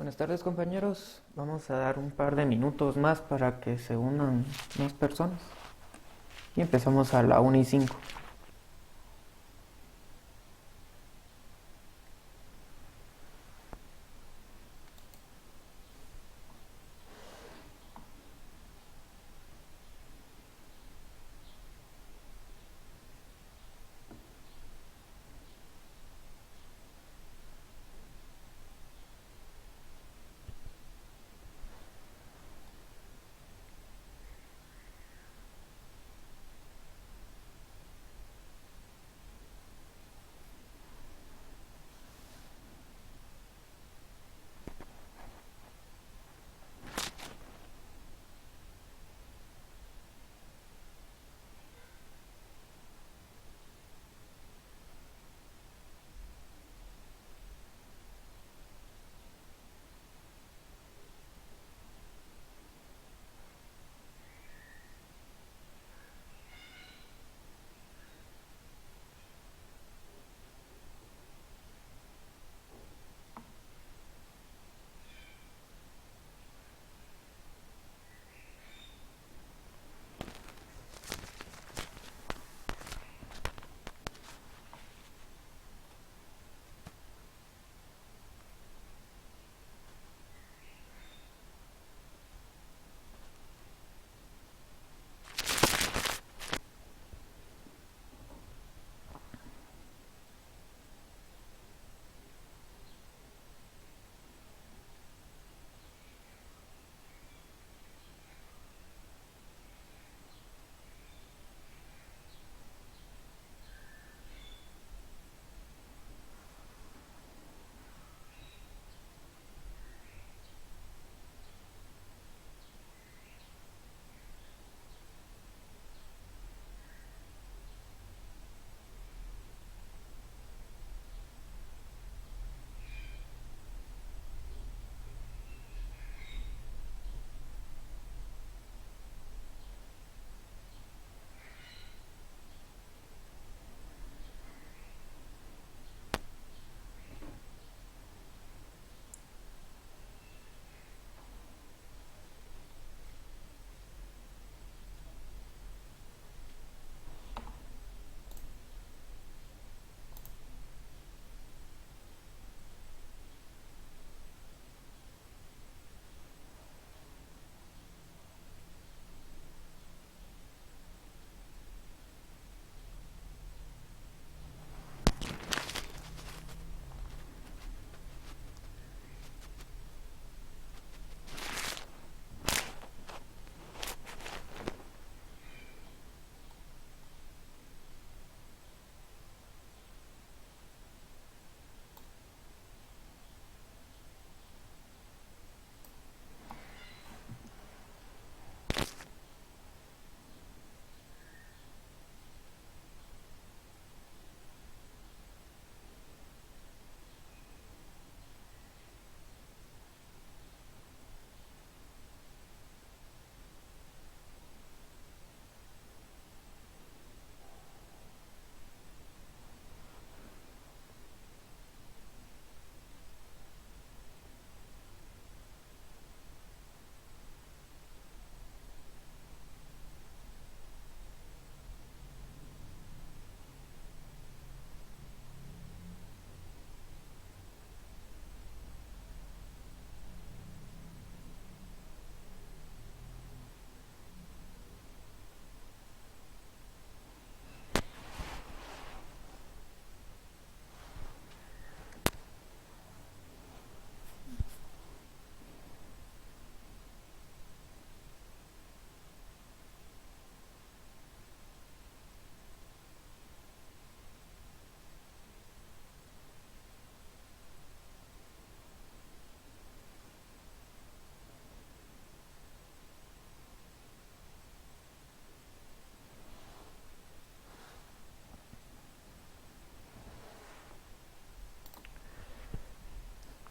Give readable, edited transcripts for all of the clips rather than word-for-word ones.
Buenas tardes, compañeros. Vamos a dar un par de minutos más para que se unan más personas. Y empezamos a la 1:05.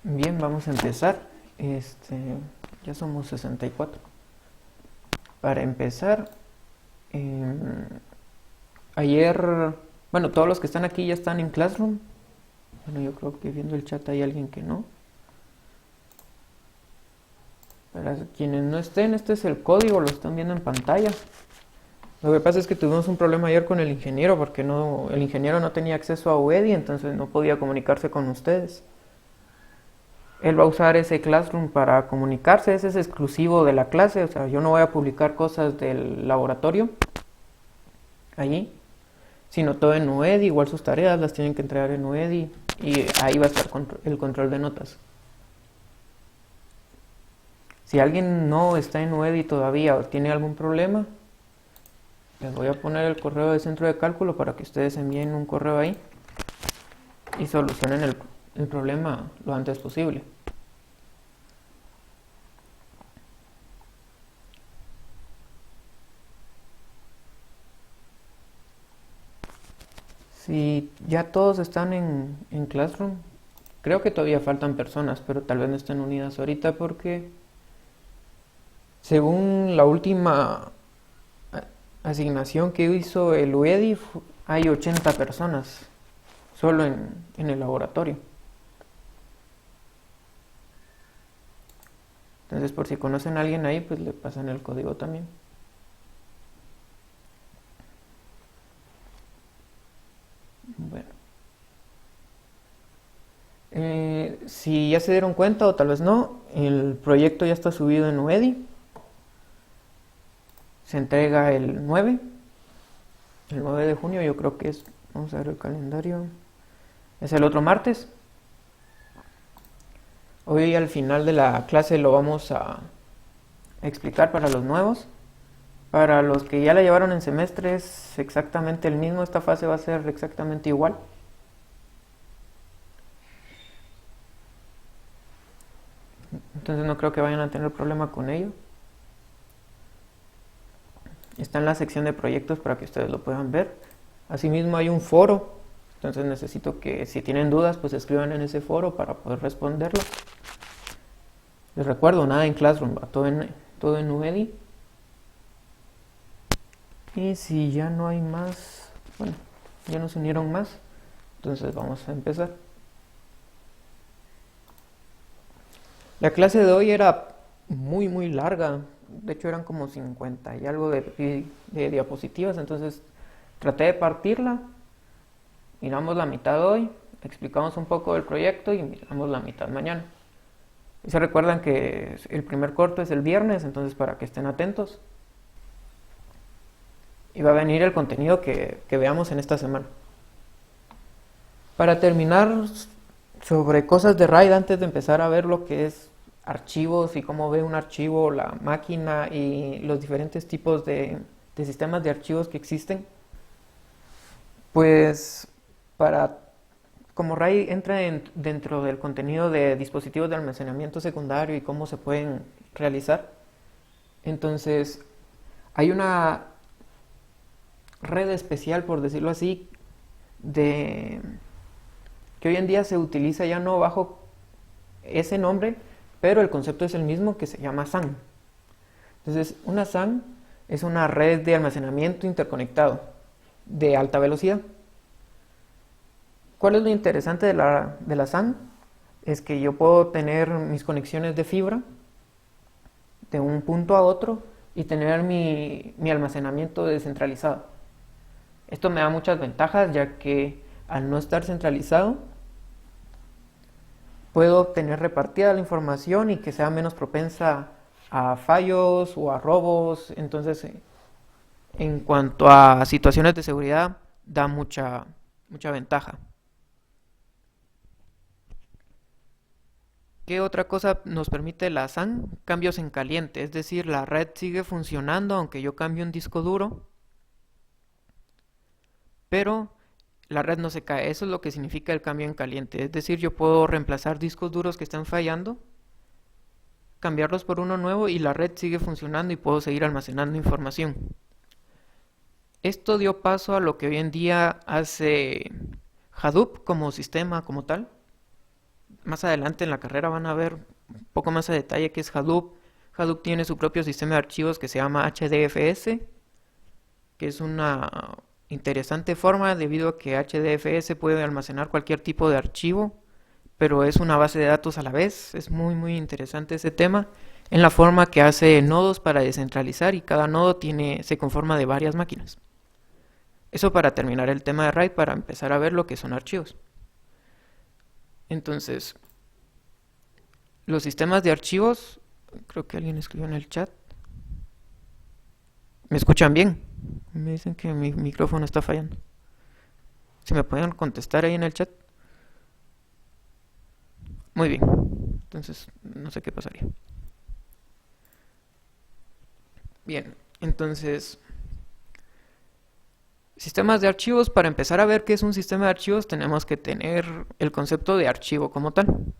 Bien, vamos a empezar. Ya somos 64. Para empezar, em, ayer, bueno, todos los que están aquí ya están en Classroom. Bueno, yo creo que viendo el chat hay alguien que no. Para quienes no estén, este es el código, lo están viendo en pantalla. Lo que pasa es que tuvimos un problema ayer con el ingeniero porque el ingeniero no tenía acceso a UEDI, entonces no podía comunicarse con ustedes. Él va a usar ese Classroom para comunicarse, ese es exclusivo de la clase, o sea, yo no voy a publicar cosas del laboratorio allí, sino todo en UEDI, igual sus tareas las tienen que entregar en UEDI y ahí va a estar el control de notas. Si alguien no está en UEDI todavía o tiene algún problema, les voy a poner el correo del centro de cálculo para que ustedes envíen un correo ahí y solucionen el problema lo antes posible. Si ya todos están en Classroom, creo que todavía faltan personas, pero tal vez no estén unidas ahorita porque según la última asignación que hizo el UEDI, hay 80 personas solo en el laboratorio. Entonces, por si conocen a alguien ahí, pues le pasan el código también. Bueno. Si ya se dieron cuenta o tal vez no, el proyecto ya está subido en UEDI. Se entrega el 9 de junio, yo creo que es, vamos a ver el calendario, es el otro martes. Hoy al final de la clase lo vamos a explicar para los nuevos. Para los que ya la llevaron en semestre es exactamente el mismo, esta fase va a ser exactamente igual. Entonces no creo que vayan a tener problema con ello. Está en la sección de proyectos para que ustedes lo puedan ver. Asimismo hay un foro, entonces necesito que si tienen dudas pues escriban en ese foro para poder responderlo. Les recuerdo, nada en Classroom, va todo en UEDI. Y si ya no hay más, bueno, ya nos unieron más, entonces vamos a empezar. La clase de hoy era muy larga, de hecho eran como 50 y algo de diapositivas, entonces traté de partirla, miramos la mitad hoy, explicamos un poco del proyecto y miramos la mitad mañana. Y se recuerdan que el primer corto es el viernes, entonces para que estén atentos. Y va a venir el contenido que veamos en esta semana. Para terminar sobre cosas de RAID, antes de empezar a ver lo que es archivos y cómo ve un archivo la máquina y los diferentes tipos de sistemas de archivos que existen, pues como RAID entra dentro del contenido de dispositivos de almacenamiento secundario y cómo se pueden realizar, entonces hay una red especial, por decirlo así, que hoy en día se utiliza ya no bajo ese nombre, pero el concepto es el mismo, que se llama SAN. Entonces, una SAN es una red de almacenamiento interconectado de alta velocidad. ¿Cuál es lo interesante de la SAN? Es que yo puedo tener mis conexiones de fibra de un punto a otro y tener mi almacenamiento descentralizado. Esto me da muchas ventajas, ya que al no estar centralizado puedo obtener repartida la información y que sea menos propensa a fallos o a robos. Entonces, en cuanto a situaciones de seguridad, da mucha ventaja. ¿Qué otra cosa nos permite la SAN? Cambios en caliente, es decir, la red sigue funcionando aunque yo cambie un disco duro, pero la red no se cae. Eso es lo que significa el cambio en caliente. Es decir, yo puedo reemplazar discos duros que están fallando, cambiarlos por uno nuevo y la red sigue funcionando y puedo seguir almacenando información. Esto dio paso a lo que hoy en día hace Hadoop como sistema, como tal. Más adelante en la carrera van a ver un poco más a detalle qué es Hadoop. Hadoop tiene su propio sistema de archivos que se llama HDFS, que es una interesante forma debido a que HDFS puede almacenar cualquier tipo de archivo, pero es una base de datos a la vez. Es muy interesante ese tema. en la forma que hace nodos para descentralizar y cada nodo se conforma de varias máquinas. Eso para terminar el tema de RAID, para empezar a ver lo que son archivos. Entonces, los sistemas de archivos, creo que alguien escribió en el chat. ¿Me escuchan bien? Me dicen que mi micrófono está fallando. Si me pueden contestar ahí en el chat. Muy bien. Entonces, no sé qué pasaría. Bien, entonces, sistemas de archivos. Para empezar a ver qué es un sistema de archivos, tenemos que tener el concepto de archivo como tal.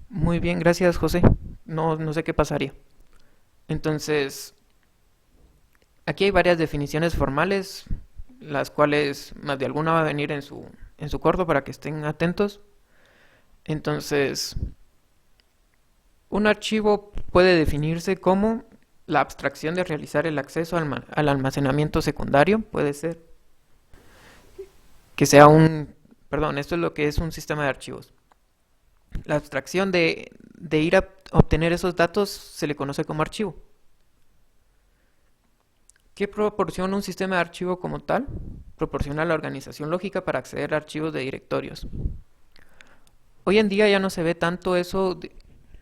Muy bien, gracias, José. No sé qué pasaría. Entonces, aquí hay varias definiciones formales, las cuales más de alguna va a venir en su corto para que estén atentos. Entonces, un archivo puede definirse como la abstracción de realizar el acceso al almacenamiento secundario. Puede ser que sea perdón, esto es lo que es un sistema de archivos. La abstracción de ir a obtener esos datos se le conoce como archivo. ¿Qué proporciona un sistema de archivo como tal? Proporciona la organización lógica para acceder a archivos de directorios. Hoy en día ya no se ve tanto eso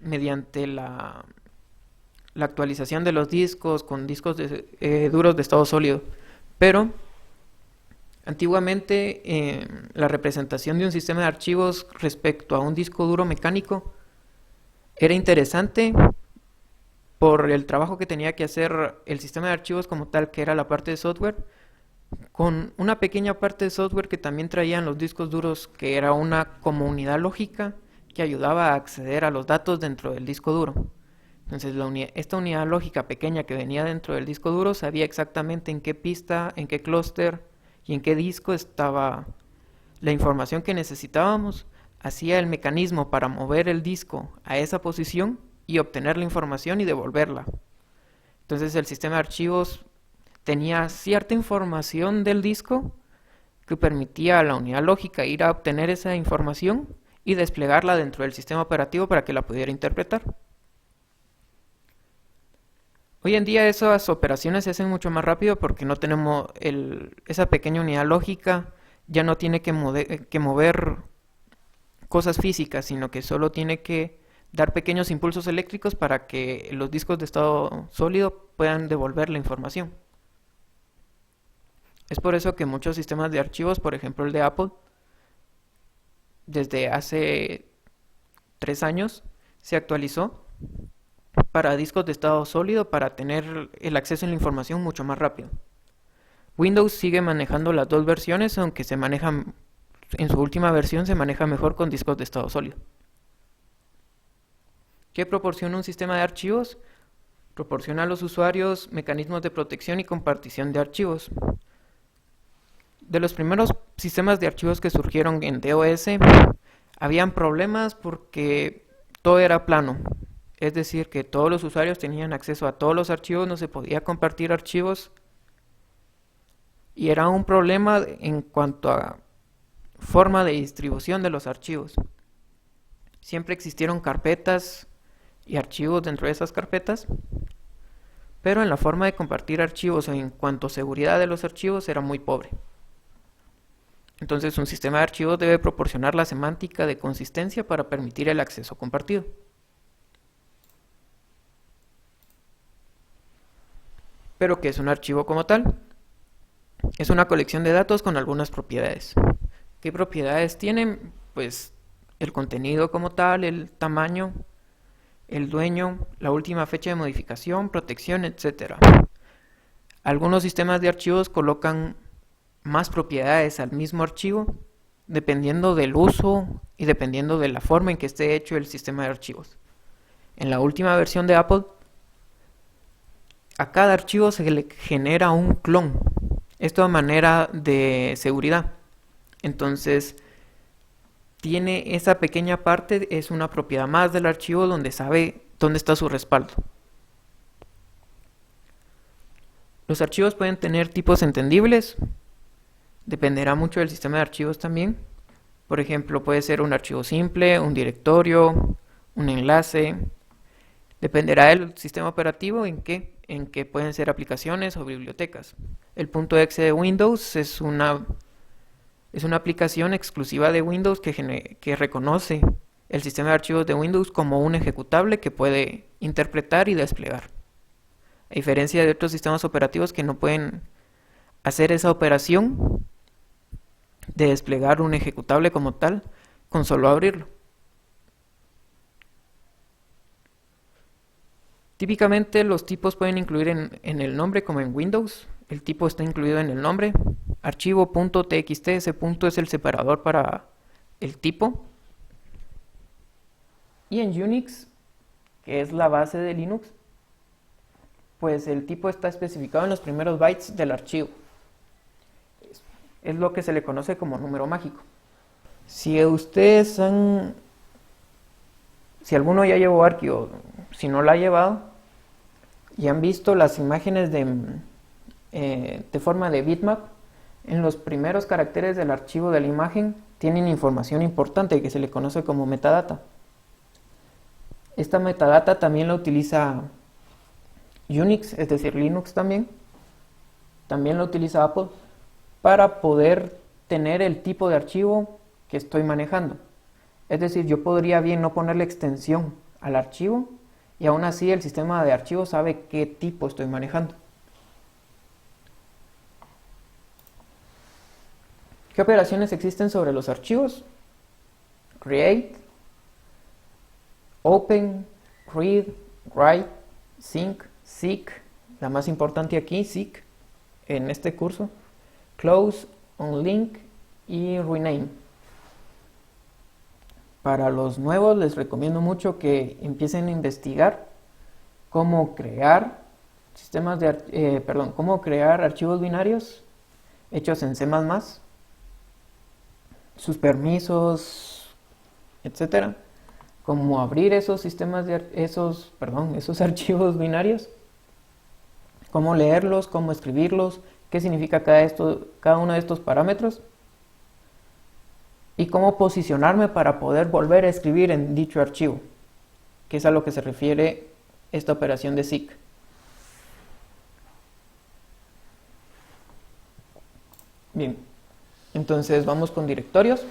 mediante la actualización de los discos con discos duros de estado sólido, pero antiguamente la representación de un sistema de archivos respecto a un disco duro mecánico era interesante por el trabajo que tenía que hacer el sistema de archivos como tal, que era la parte de software, con una pequeña parte de software que también traían los discos duros, que era una como unidad lógica que ayudaba a acceder a los datos dentro del disco duro. Entonces esta unidad lógica pequeña que venía dentro del disco duro sabía exactamente en qué pista, en qué clúster y en qué disco estaba la información que necesitábamos, hacía el mecanismo para mover el disco a esa posición y obtener la información y devolverla. Entonces el sistema de archivos tenía cierta información del disco que permitía a la unidad lógica ir a obtener esa información y desplegarla dentro del sistema operativo para que la pudiera interpretar. Hoy en día esas operaciones se hacen mucho más rápido porque no tenemos esa pequeña unidad lógica, ya no tiene que mover cosas físicas, sino que solo tiene que dar pequeños impulsos eléctricos para que los discos de estado sólido puedan devolver la información. Es por eso que muchos sistemas de archivos, por ejemplo el de Apple, desde hace 3 años se actualizó para discos de estado sólido para tener el acceso a la información mucho más rápido. Windows sigue manejando las dos versiones, aunque en su última versión se maneja mejor con discos de estado sólido. ¿Qué proporciona un sistema de archivos? Proporciona a los usuarios mecanismos de protección y compartición de archivos. De los primeros sistemas de archivos que surgieron en DOS, habían problemas porque todo era plano. Es decir, que todos los usuarios tenían acceso a todos los archivos, no se podía compartir archivos. Y era un problema en cuanto a forma de distribución de los archivos. Siempre existieron carpetas y archivos dentro de esas carpetas, pero en la forma de compartir archivos o en cuanto a seguridad de los archivos era muy pobre. Entonces un sistema de archivos debe proporcionar la semántica de consistencia para permitir el acceso compartido. Pero ¿qué es un archivo como tal? Es una colección de datos con algunas propiedades. ¿Qué propiedades tienen? Pues el contenido como tal, el tamaño, el dueño, la última fecha de modificación, protección, etc. Algunos sistemas de archivos colocan más propiedades al mismo archivo dependiendo del uso y dependiendo de la forma en que esté hecho el sistema de archivos. En la última versión de Apple, a cada archivo se le genera un clon. Esto a manera de seguridad. Entonces, tiene esa pequeña parte, es una propiedad más del archivo donde sabe dónde está su respaldo. Los archivos pueden tener tipos entendibles, dependerá mucho del sistema de archivos también. Por ejemplo, puede ser un archivo simple, un directorio, un enlace. Dependerá del sistema operativo en que pueden ser aplicaciones o bibliotecas. El .exe de Windows es una aplicación exclusiva de Windows que reconoce el sistema de archivos de Windows como un ejecutable que puede interpretar y desplegar. A diferencia de otros sistemas operativos que no pueden hacer esa operación de desplegar un ejecutable como tal con solo abrirlo. Típicamente los tipos pueden incluir en el nombre como en Windows. El tipo está incluido en el nombre. Archivo.txt, ese punto es el separador para el tipo. Y en Unix, que es la base de Linux, pues el tipo está especificado en los primeros bytes del archivo. Es lo que se le conoce como número mágico. Si alguno ya llevó Archie, si no la ha llevado, y han visto las imágenes de forma de bitmap, en los primeros caracteres del archivo de la imagen tienen información importante que se le conoce como metadata. Esta metadata también la utiliza Unix, es decir, Linux también la utiliza Apple, para poder tener el tipo de archivo que estoy manejando. Es decir, yo podría bien no ponerle extensión al archivo y aún así el sistema de archivos sabe qué tipo estoy manejando. ¿Qué operaciones existen sobre los archivos? Create, Open, Read, Write, Sync, Seek, la más importante aquí, Seek, en este curso, Close, Unlink y Rename. Para los nuevos les recomiendo mucho que empiecen a investigar cómo crear cómo crear archivos binarios hechos en C++, sus permisos, etcétera, cómo abrir esos archivos binarios, cómo leerlos, cómo escribirlos, qué significa cada uno de estos parámetros y cómo posicionarme para poder volver a escribir en dicho archivo, que es a lo que se refiere esta operación de seek. Bien, entonces vamos con directorios.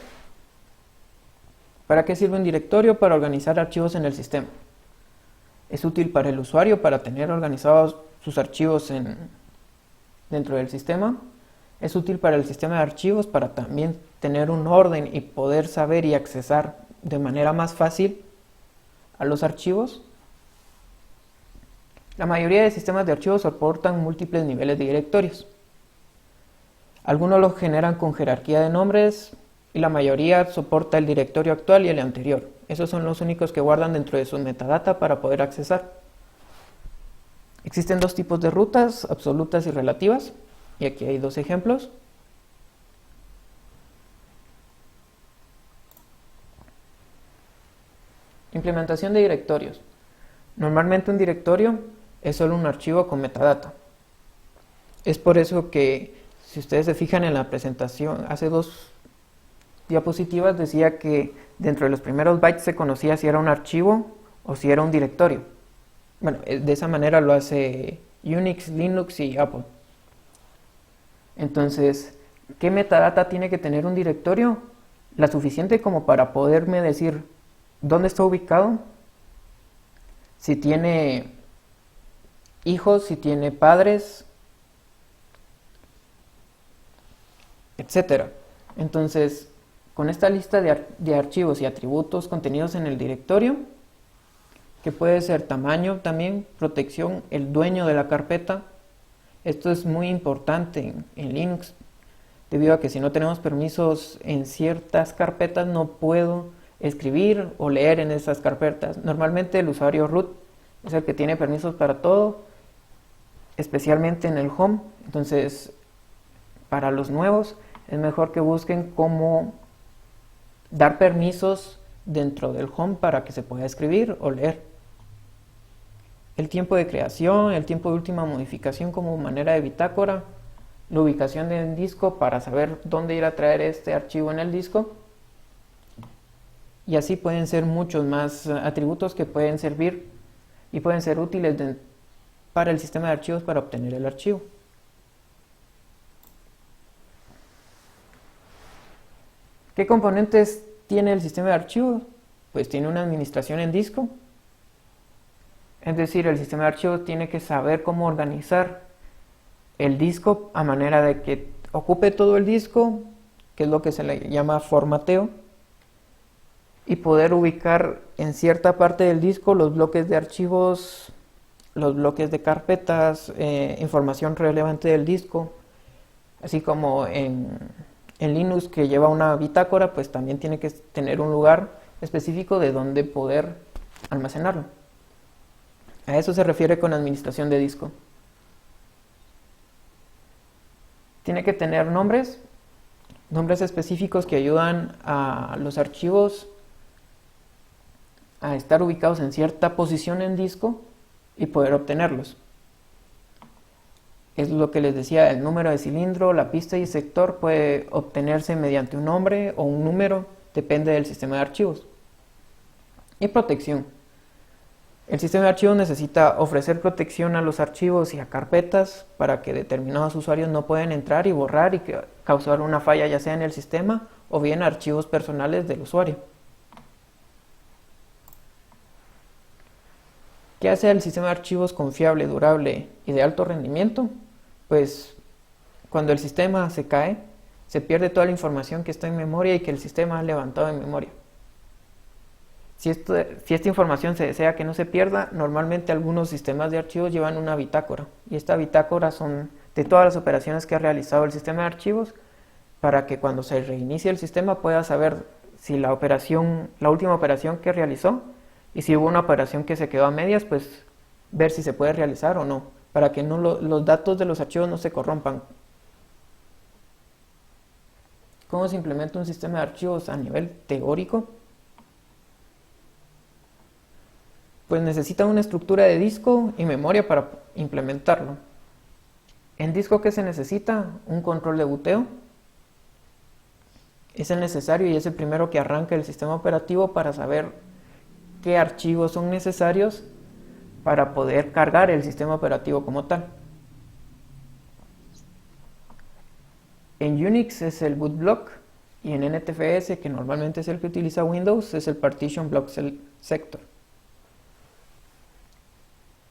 ¿Para qué sirve un directorio? Para organizar archivos en el sistema. Es útil para el usuario para tener organizados sus archivos dentro del sistema. Es útil para el sistema de archivos para también tener un orden y poder saber y accesar de manera más fácil a los archivos. La mayoría de sistemas de archivos soportan múltiples niveles de directorios. Algunos los generan con jerarquía de nombres y la mayoría soporta el directorio actual y el anterior. Esos son los únicos que guardan dentro de su metadata para poder accesar. Existen dos tipos de rutas, absolutas y relativas, y aquí hay dos ejemplos. Implementación de directorios. Normalmente un directorio es solo un archivo con metadata. Es por eso que, si ustedes se fijan en la presentación, hace 2 diapositivas decía que dentro de los primeros bytes se conocía si era un archivo o si era un directorio. Bueno, de esa manera lo hace Unix, Linux y Apple. Entonces, ¿qué metadata tiene que tener un directorio? La suficiente como para poderme decir dónde está ubicado, si tiene hijos, si tiene padres, etcétera. Entonces, con esta lista de archivos y atributos contenidos en el directorio, que puede ser tamaño también, protección, el dueño de la carpeta. Esto es muy importante en Linux, debido a que si no tenemos permisos en ciertas carpetas no puedo escribir o leer en esas carpetas. Normalmente el usuario root es el que tiene permisos para todo, especialmente en el home. Entonces, para los nuevos es mejor que busquen cómo dar permisos dentro del home para que se pueda escribir o leer. El tiempo de creación, el tiempo de última modificación como manera de bitácora, la ubicación del disco para saber dónde ir a traer este archivo en el disco. Y así pueden ser muchos más atributos que pueden servir y pueden ser útiles para el sistema de archivos para obtener el archivo. ¿Qué componentes tiene el sistema de archivos? Pues tiene una administración en disco. Es decir, el sistema de archivos tiene que saber cómo organizar el disco a manera de que ocupe todo el disco, que es lo que se le llama formateo, y poder ubicar en cierta parte del disco los bloques de archivos, los bloques de carpetas, información relevante del disco, así como en Linux, que lleva una bitácora, pues también tiene que tener un lugar específico de donde poder almacenarlo. A eso se refiere con administración de disco. Tiene que tener nombres específicos que ayudan a los archivos a estar ubicados en cierta posición en disco y poder obtenerlos. Es lo que les decía, el número de cilindro, la pista y sector puede obtenerse mediante un nombre o un número, depende del sistema de archivos. Y protección. El sistema de archivos necesita ofrecer protección a los archivos y a carpetas para que determinados usuarios no puedan entrar y borrar y causar una falla ya sea en el sistema o bien archivos personales del usuario. ¿Qué hace el sistema de archivos confiable, durable y de alto rendimiento? Pues cuando el sistema se cae, se pierde toda la información que está en memoria y que el sistema ha levantado en memoria. Si esta información se desea que no se pierda, normalmente algunos sistemas de archivos llevan una bitácora. Y esta bitácora son de todas las operaciones que ha realizado el sistema de archivos para que cuando se reinicie el sistema pueda saber si la última operación que realizó, y si hubo una operación que se quedó a medias, pues ver si se puede realizar o no, para que los datos de los archivos no se corrompan. ¿Cómo se implementa un sistema de archivos a nivel teórico? Pues necesita una estructura de disco y memoria para implementarlo. En disco, ¿qué se necesita? Un control de boteo. Es el necesario y es el primero que arranca el sistema operativo para saber qué archivos son necesarios para poder cargar el sistema operativo como tal. En Unix es el boot block y en NTFS, que normalmente es el que utiliza Windows, es el partition block sector.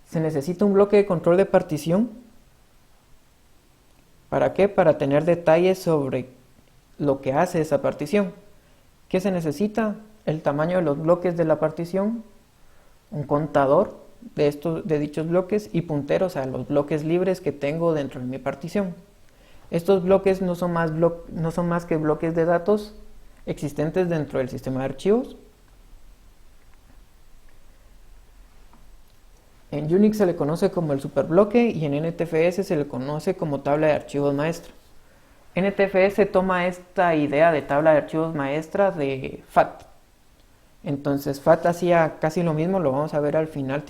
Se necesita un bloque de control de partición. ¿Para qué? Para tener detalles sobre lo que hace esa partición. ¿Qué se necesita? El tamaño de los bloques de la partición, un contador de dichos bloques y punteros a los bloques libres que tengo dentro de mi partición. Estos bloques no son más que bloques de datos existentes dentro del sistema de archivos. En Unix se le conoce como el superbloque y en NTFS se le conoce como tabla de archivos maestra. NTFS toma esta idea de tabla de archivos maestra de FAT. Entonces FAT hacía casi lo mismo, lo vamos a ver al final,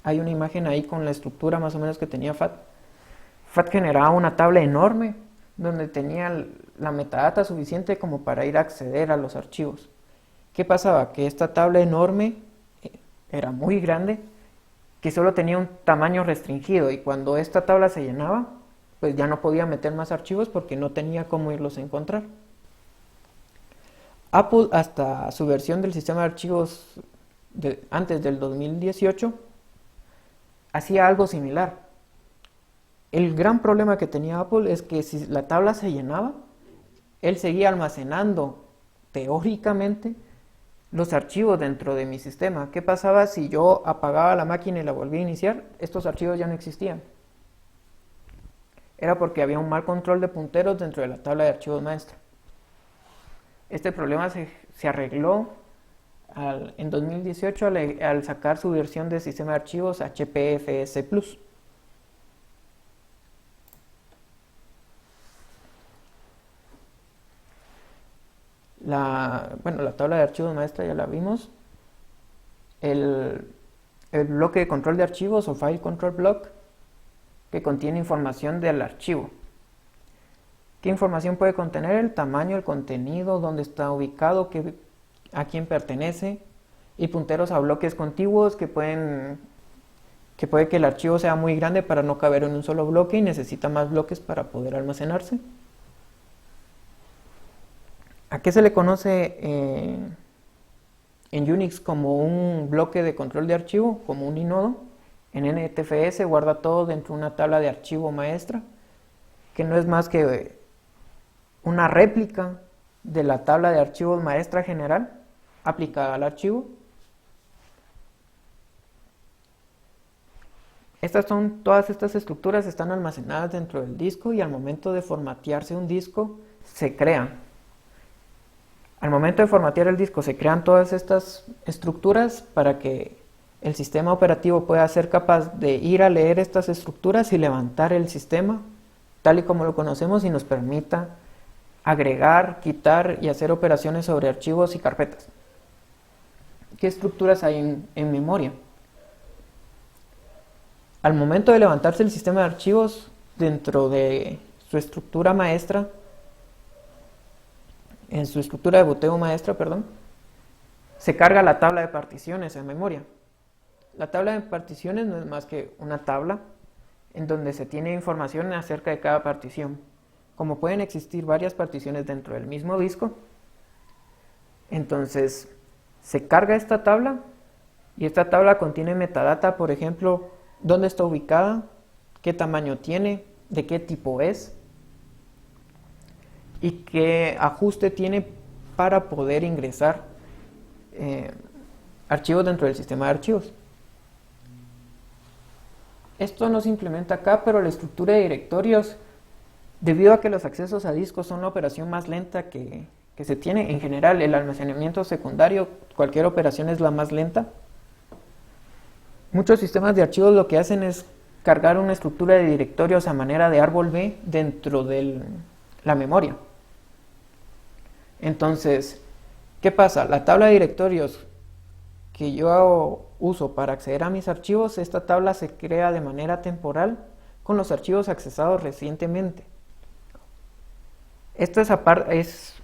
hay una imagen ahí con la estructura más o menos que tenía FAT. FAT generaba una tabla enorme donde tenía la metadata suficiente como para ir a acceder a los archivos. ¿Qué pasaba? Que esta tabla enorme era muy grande, que solo tenía un tamaño restringido y cuando esta tabla se llenaba, pues ya no podía meter más archivos porque no tenía cómo irlos a encontrar. Apple, hasta su versión del sistema de archivos antes del 2018, hacía algo similar. El gran problema que tenía Apple es que si la tabla se llenaba, él seguía almacenando teóricamente los archivos dentro de mi sistema. ¿Qué pasaba si yo apagaba la máquina y la volvía a iniciar? Estos archivos ya no existían. Era porque había un mal control de punteros dentro de la tabla de archivos maestra. Este problema se arregló en 2018 al sacar su versión de sistema de archivos HPFS Plus. La tabla de archivos maestra ya la vimos. El bloque de control de archivos o File Control Block, que contiene información del archivo. ¿Qué información puede contener? El tamaño, el contenido, dónde está ubicado, a quién pertenece, y punteros a bloques contiguos que puede que el archivo sea muy grande para no caber en un solo bloque y necesita más bloques para poder almacenarse. ¿A qué se le conoce en Unix como un bloque de control de archivo, como un inodo? En NTFS guarda todo dentro de una tabla de archivo maestra, que no es más que una réplica de la tabla de archivos maestra general aplicada al archivo. Todas estas estructuras están almacenadas dentro del disco y al momento de formatearse un disco se crean. Al momento de formatear el disco se crean todas estas estructuras para que el sistema operativo pueda ser capaz de ir a leer estas estructuras y levantar el sistema tal y como lo conocemos y nos permita agregar, quitar y hacer operaciones sobre archivos y carpetas. ¿Qué estructuras hay en memoria? Al momento de levantarse el sistema de archivos dentro de su estructura maestra, en su estructura de boteo maestra, se carga la tabla de particiones en memoria. La tabla de particiones no es más que una tabla en donde se tiene información acerca de cada partición. Como pueden existir varias particiones dentro del mismo disco, entonces se carga esta tabla y esta tabla contiene metadata, por ejemplo, dónde está ubicada, qué tamaño tiene, de qué tipo es y qué ajuste tiene para poder ingresar archivos dentro del sistema de archivos. Esto no se implementa acá, pero la estructura de directorios, debido a que los accesos a discos son la operación más lenta que se tiene, en general el almacenamiento secundario, cualquier operación es la más lenta. Muchos sistemas de archivos lo que hacen es cargar una estructura de directorios a manera de árbol B dentro de la memoria. Entonces, ¿qué pasa? La tabla de directorios que yo uso para acceder a mis archivos, esta tabla se crea de manera temporal con los archivos accesados recientemente. Esto es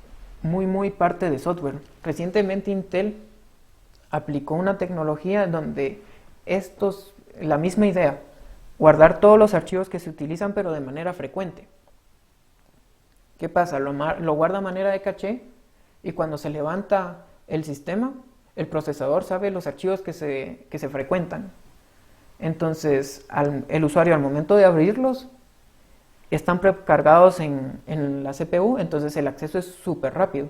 muy parte de software. Recientemente Intel aplicó una tecnología donde la misma idea, guardar todos los archivos que se utilizan pero de manera frecuente. ¿Qué pasa? Lo guarda a manera de caché y cuando se levanta el sistema, el procesador sabe los archivos que se frecuentan. Entonces, el usuario al momento de abrirlos, están precargados en la CPU, entonces el acceso es súper rápido.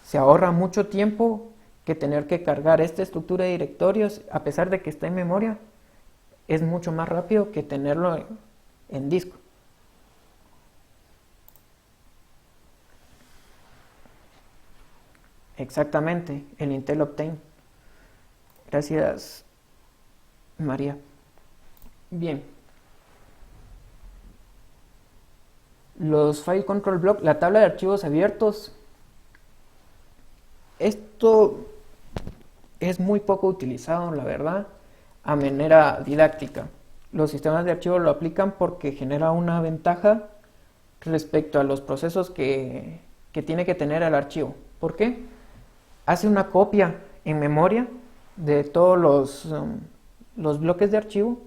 Se ahorra mucho tiempo que tener que cargar esta estructura de directorios, a pesar de que está en memoria, es mucho más rápido que tenerlo en disco. Exactamente, el Intel Optane. Gracias, María. Bien. Los File Control Block, la tabla de archivos abiertos. Esto es muy poco utilizado, la verdad, a manera didáctica. Los sistemas de archivos lo aplican porque genera una ventaja respecto a los procesos que tiene que tener el archivo. ¿Por qué? Hace una copia en memoria de todos los bloques de archivo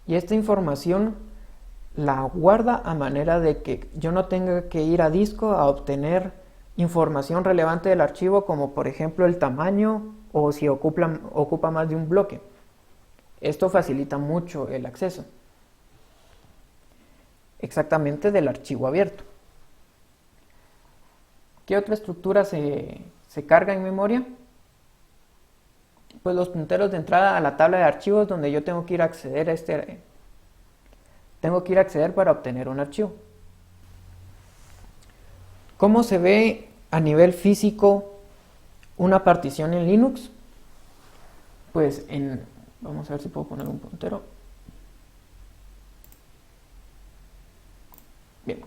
y esta información la guarda a manera de que yo no tenga que ir a disco a obtener información relevante del archivo, como por ejemplo el tamaño o si ocupa más de un bloque. Esto facilita mucho el acceso. Exactamente, del archivo abierto. ¿Qué otra estructura se carga en memoria? Pues los punteros de entrada a la tabla de archivos donde yo tengo que ir a acceder para obtener un archivo. ¿Cómo se ve a nivel físico una partición en Linux? Pues vamos a ver si puedo poner un puntero. Bien.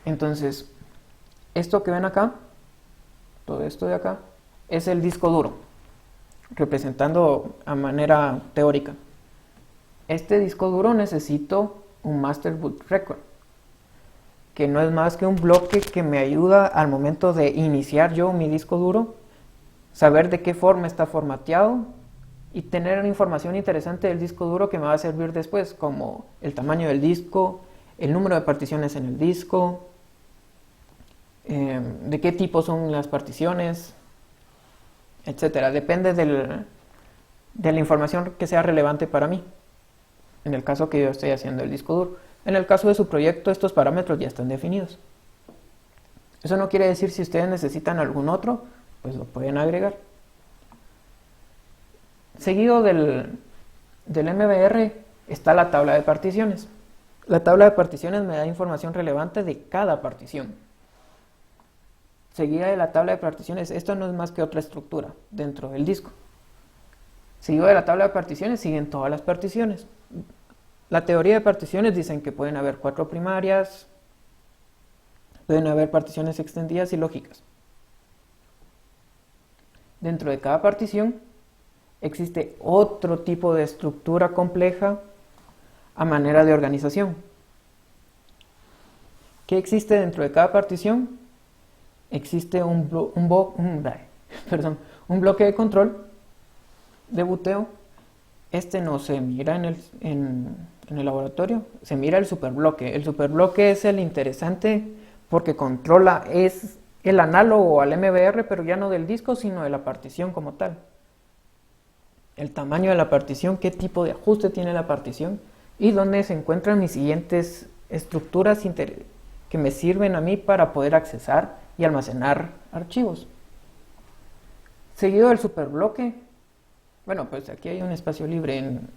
Entonces, esto que ven acá, todo esto de acá, es el disco duro, representando a manera teórica. Este disco duro necesito un Master Boot Record. que no es más que un bloque que me ayuda al momento de iniciar yo mi disco duro, saber de qué forma está formateado y tener información interesante del disco duro que me va a servir después, como el tamaño del disco, el número de particiones en el disco, de qué tipo son las particiones, etcétera. Depende de la información que sea relevante para mí, en el caso que yo estoy haciendo el disco duro. En el caso de su proyecto, estos parámetros ya están definidos. Eso no quiere decir si ustedes necesitan algún otro, pues lo pueden agregar. Seguido del MBR está la tabla de particiones. La tabla de particiones me da información relevante de cada partición. Seguida de la tabla de particiones, esto no es más que otra estructura dentro del disco. Seguido de la tabla de particiones siguen todas las particiones. La teoría de particiones dicen que pueden haber 4 primarias, pueden haber particiones extendidas y lógicas. Dentro de cada partición existe otro tipo de estructura compleja a manera de organización. ¿Qué existe dentro de cada partición? Existe un bloque de control de buteo. Este no se mira en el laboratorio, se mira el superbloque. El superbloque es el interesante porque controla, es el análogo al MBR, pero ya no del disco, sino de la partición como tal. El tamaño de la partición, qué tipo de ajuste tiene la partición y dónde se encuentran mis siguientes estructuras que me sirven a mí para poder accesar y almacenar archivos. Seguido del superbloque, bueno, pues aquí hay un espacio libre, en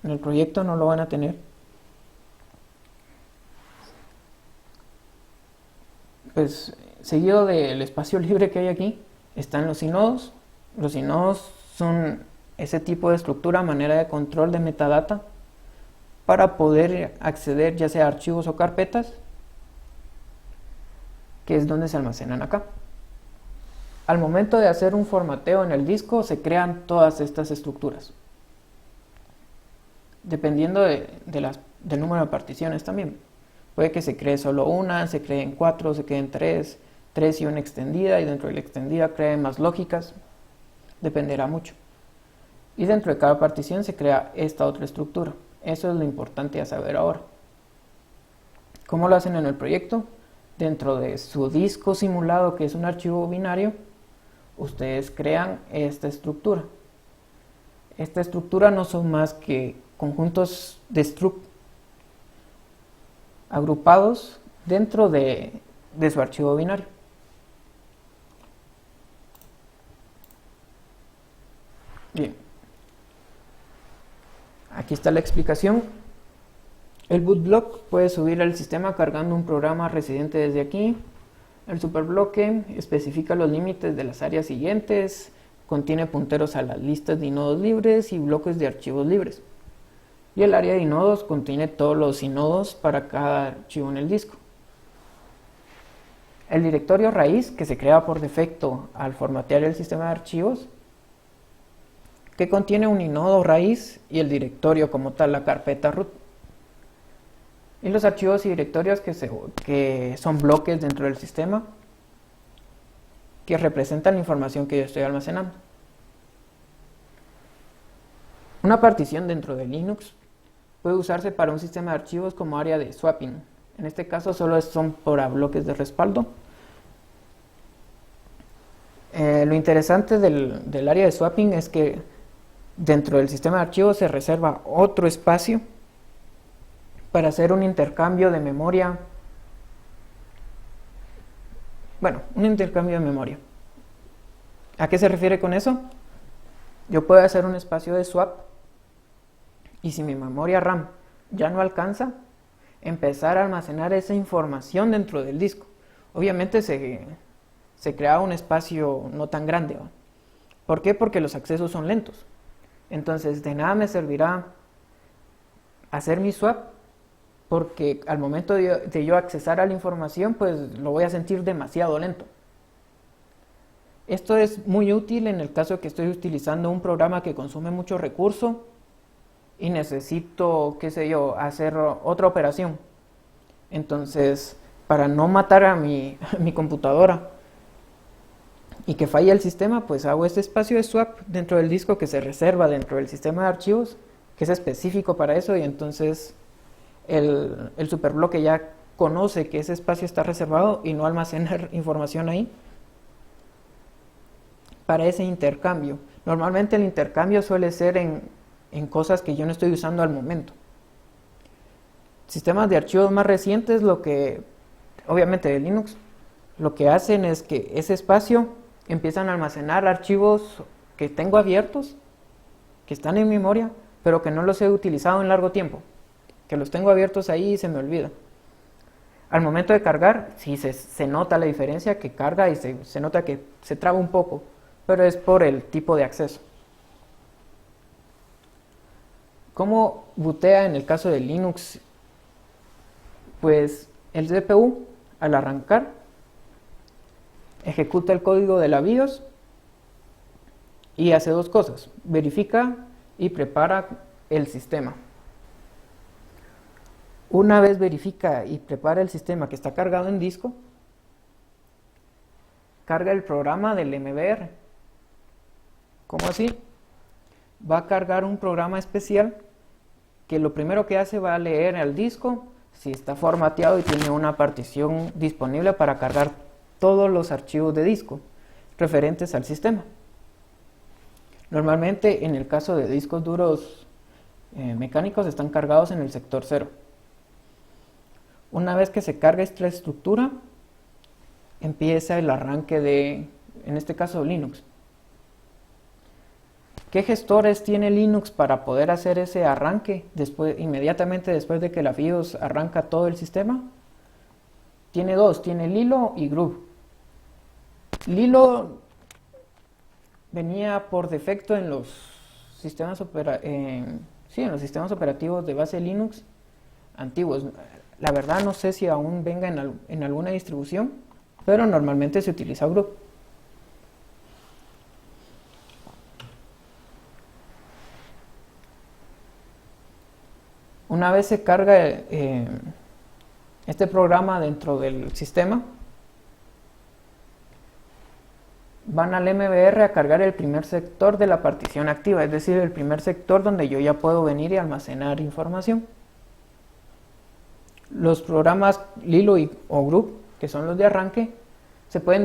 el proyecto no lo van a tener. Pues seguido del espacio libre que hay aquí, están los sinodos. Los sinodos son ese tipo de estructura, manera de control de metadata, para poder acceder ya sea a archivos o carpetas, que es donde se almacenan acá. Al momento de hacer un formateo en el disco se crean todas estas estructuras, dependiendo del número de particiones también. Puede que se cree solo una, se creen 4, se creen 3 y una extendida, y dentro de la extendida creen más lógicas, dependerá mucho. Y dentro de cada partición se crea esta otra estructura. Eso es lo importante a saber ahora. ¿Cómo lo hacen en el proyecto? Dentro de su disco simulado, que es un archivo binario, ustedes crean esta estructura. Esta estructura no son más que conjuntos de struct agrupados dentro de su archivo binario. Bien, aquí está la explicación. El bootblock puede subir al sistema cargando un programa residente desde aquí. El superbloque especifica los límites de las áreas siguientes, contiene punteros a las listas de nodos libres y bloques de archivos libres. Y el área de nodos contiene todos los inodos para cada archivo en el disco. El directorio raíz, que se crea por defecto al formatear el sistema de archivos, que contiene un inodo raíz y el directorio como tal, la carpeta root. Y los archivos y directorios que son bloques dentro del sistema, que representan la información que yo estoy almacenando. Una partición dentro de Linux puede usarse para un sistema de archivos como área de swapping. En este caso solo son para bloques de respaldo. Lo interesante del área de swapping es que dentro del sistema de archivos se reserva otro espacio para hacer un intercambio de memoria. Bueno, un intercambio de memoria. ¿A qué se refiere con eso? Yo puedo hacer un espacio de swap y si mi memoria RAM ya no alcanza, empezar a almacenar esa información dentro del disco. Obviamente se crea un espacio no tan grande, ¿no? ¿Por qué? Porque los accesos son lentos. Entonces de nada me servirá hacer mi swap, porque al momento de yo accesar a la información, pues lo voy a sentir demasiado lento. Esto es muy útil en el caso que estoy utilizando un programa que consume mucho recurso y necesito, qué sé yo, hacer otra operación. Entonces para no matar a mi, a mi computadora y que falle el sistema, pues hago este espacio de swap dentro del disco que se reserva dentro del sistema de archivos, que es específico para eso, y entonces el superbloque ya conoce que ese espacio está reservado y no almacena información ahí para ese intercambio. Normalmente el intercambio suele ser en cosas que yo no estoy usando al momento. Sistemas de archivos más recientes, lo que, obviamente de Linux, lo que hacen es que ese espacio empiezan a almacenar archivos que tengo abiertos, que están en memoria, pero que no los he utilizado en largo tiempo, que los tengo abiertos ahí y se me olvida. Al momento de cargar, sí se nota la diferencia, que carga y se nota que se traba un poco, pero es por el tipo de acceso. ¿Cómo bootea en el caso de Linux? Pues el CPU, al arrancar, ejecuta el código de la BIOS y hace dos cosas: verifica y prepara el sistema. Una vez verifica y prepara el sistema que está cargado en disco, carga el programa del MBR. ¿Cómo así? Va a cargar un programa especial que lo primero que hace va a leer al disco si está formateado y tiene una partición disponible para cargar todos los archivos de disco referentes al sistema. Normalmente en el caso de discos duros mecánicos están cargados en el sector 0. Una vez que se carga esta estructura, empieza el arranque de, en este caso, Linux. ¿Qué gestores tiene Linux para poder hacer ese arranque inmediatamente después de que la BIOS arranca todo el sistema? Tiene dos, tiene Lilo y Groove. Lilo venía por defecto en los sistemas operativos de base Linux antiguos. La verdad no sé si aún venga en alguna distribución, pero normalmente se utiliza Groove. Una vez se carga este programa dentro del sistema, van al MBR a cargar el primer sector de la partición activa, es decir, el primer sector donde yo ya puedo venir y almacenar información. Los programas Lilo o Groove, que son los de arranque, se pueden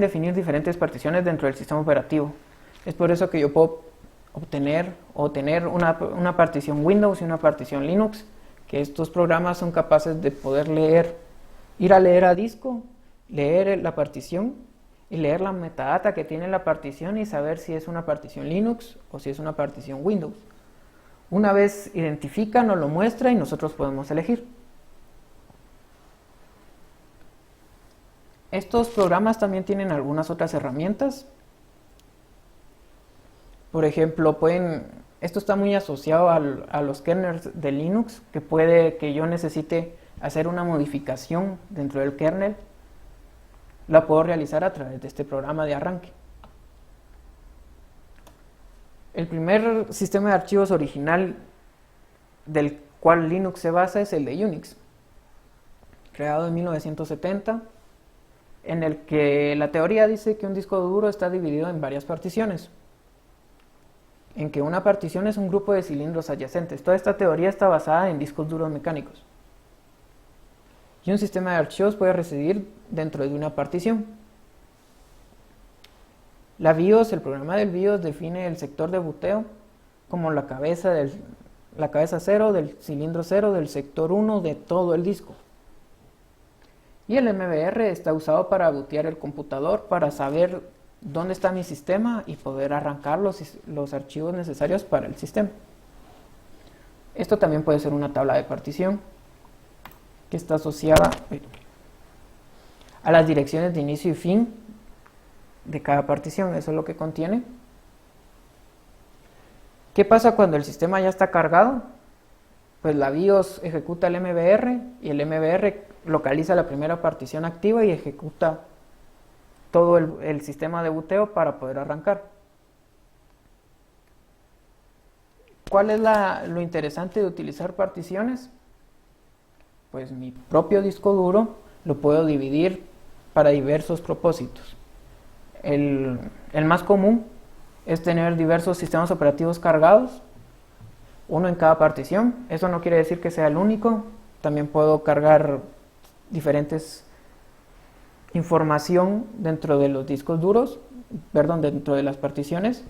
definir diferentes particiones dentro del sistema operativo. Es por eso que yo puedo tener una partición Windows y una partición Linux, que estos programas son capaces de poder ir a leer a disco, leer la partición y leer la metadata que tiene la partición y saber si es una partición Linux o si es una partición Windows. Una vez identifica, nos lo muestra y nosotros podemos elegir. Estos programas también tienen algunas otras herramientas. Por ejemplo, esto está muy asociado a los kernels de Linux, que puede que yo necesite hacer una modificación dentro del kernel, la puedo realizar a través de este programa de arranque. El primer sistema de archivos original del cual Linux se basa es el de Unix, creado en 1970, en el que la teoría dice que un disco duro está dividido en varias particiones, en que una partición es un grupo de cilindros adyacentes. Toda esta teoría está basada en discos duros mecánicos. Y un sistema de archivos puede residir dentro de una partición. La BIOS, el programa del BIOS, define el sector de buteo como la cabeza 0 del cilindro 0 del sector 1 de todo el disco. Y el MBR está usado para bootear el computador, para saber dónde está mi sistema y poder arrancar los archivos necesarios para el sistema. Esto también puede ser una tabla de partición que está asociada a las direcciones de inicio y fin de cada partición. Eso es lo que contiene. ¿Qué pasa cuando el sistema ya está cargado? Pues la BIOS ejecuta el MBR y el MBR localiza la primera partición activa y ejecuta todo el sistema de buteo para poder arrancar. ¿Cuál es lo interesante de utilizar particiones? Pues mi propio disco duro lo puedo dividir para diversos propósitos. El más común es tener diversos sistemas operativos cargados, uno en cada partición. Eso no quiere decir que sea el único. También puedo cargar diferentes información dentro de los discos duros, dentro de las particiones.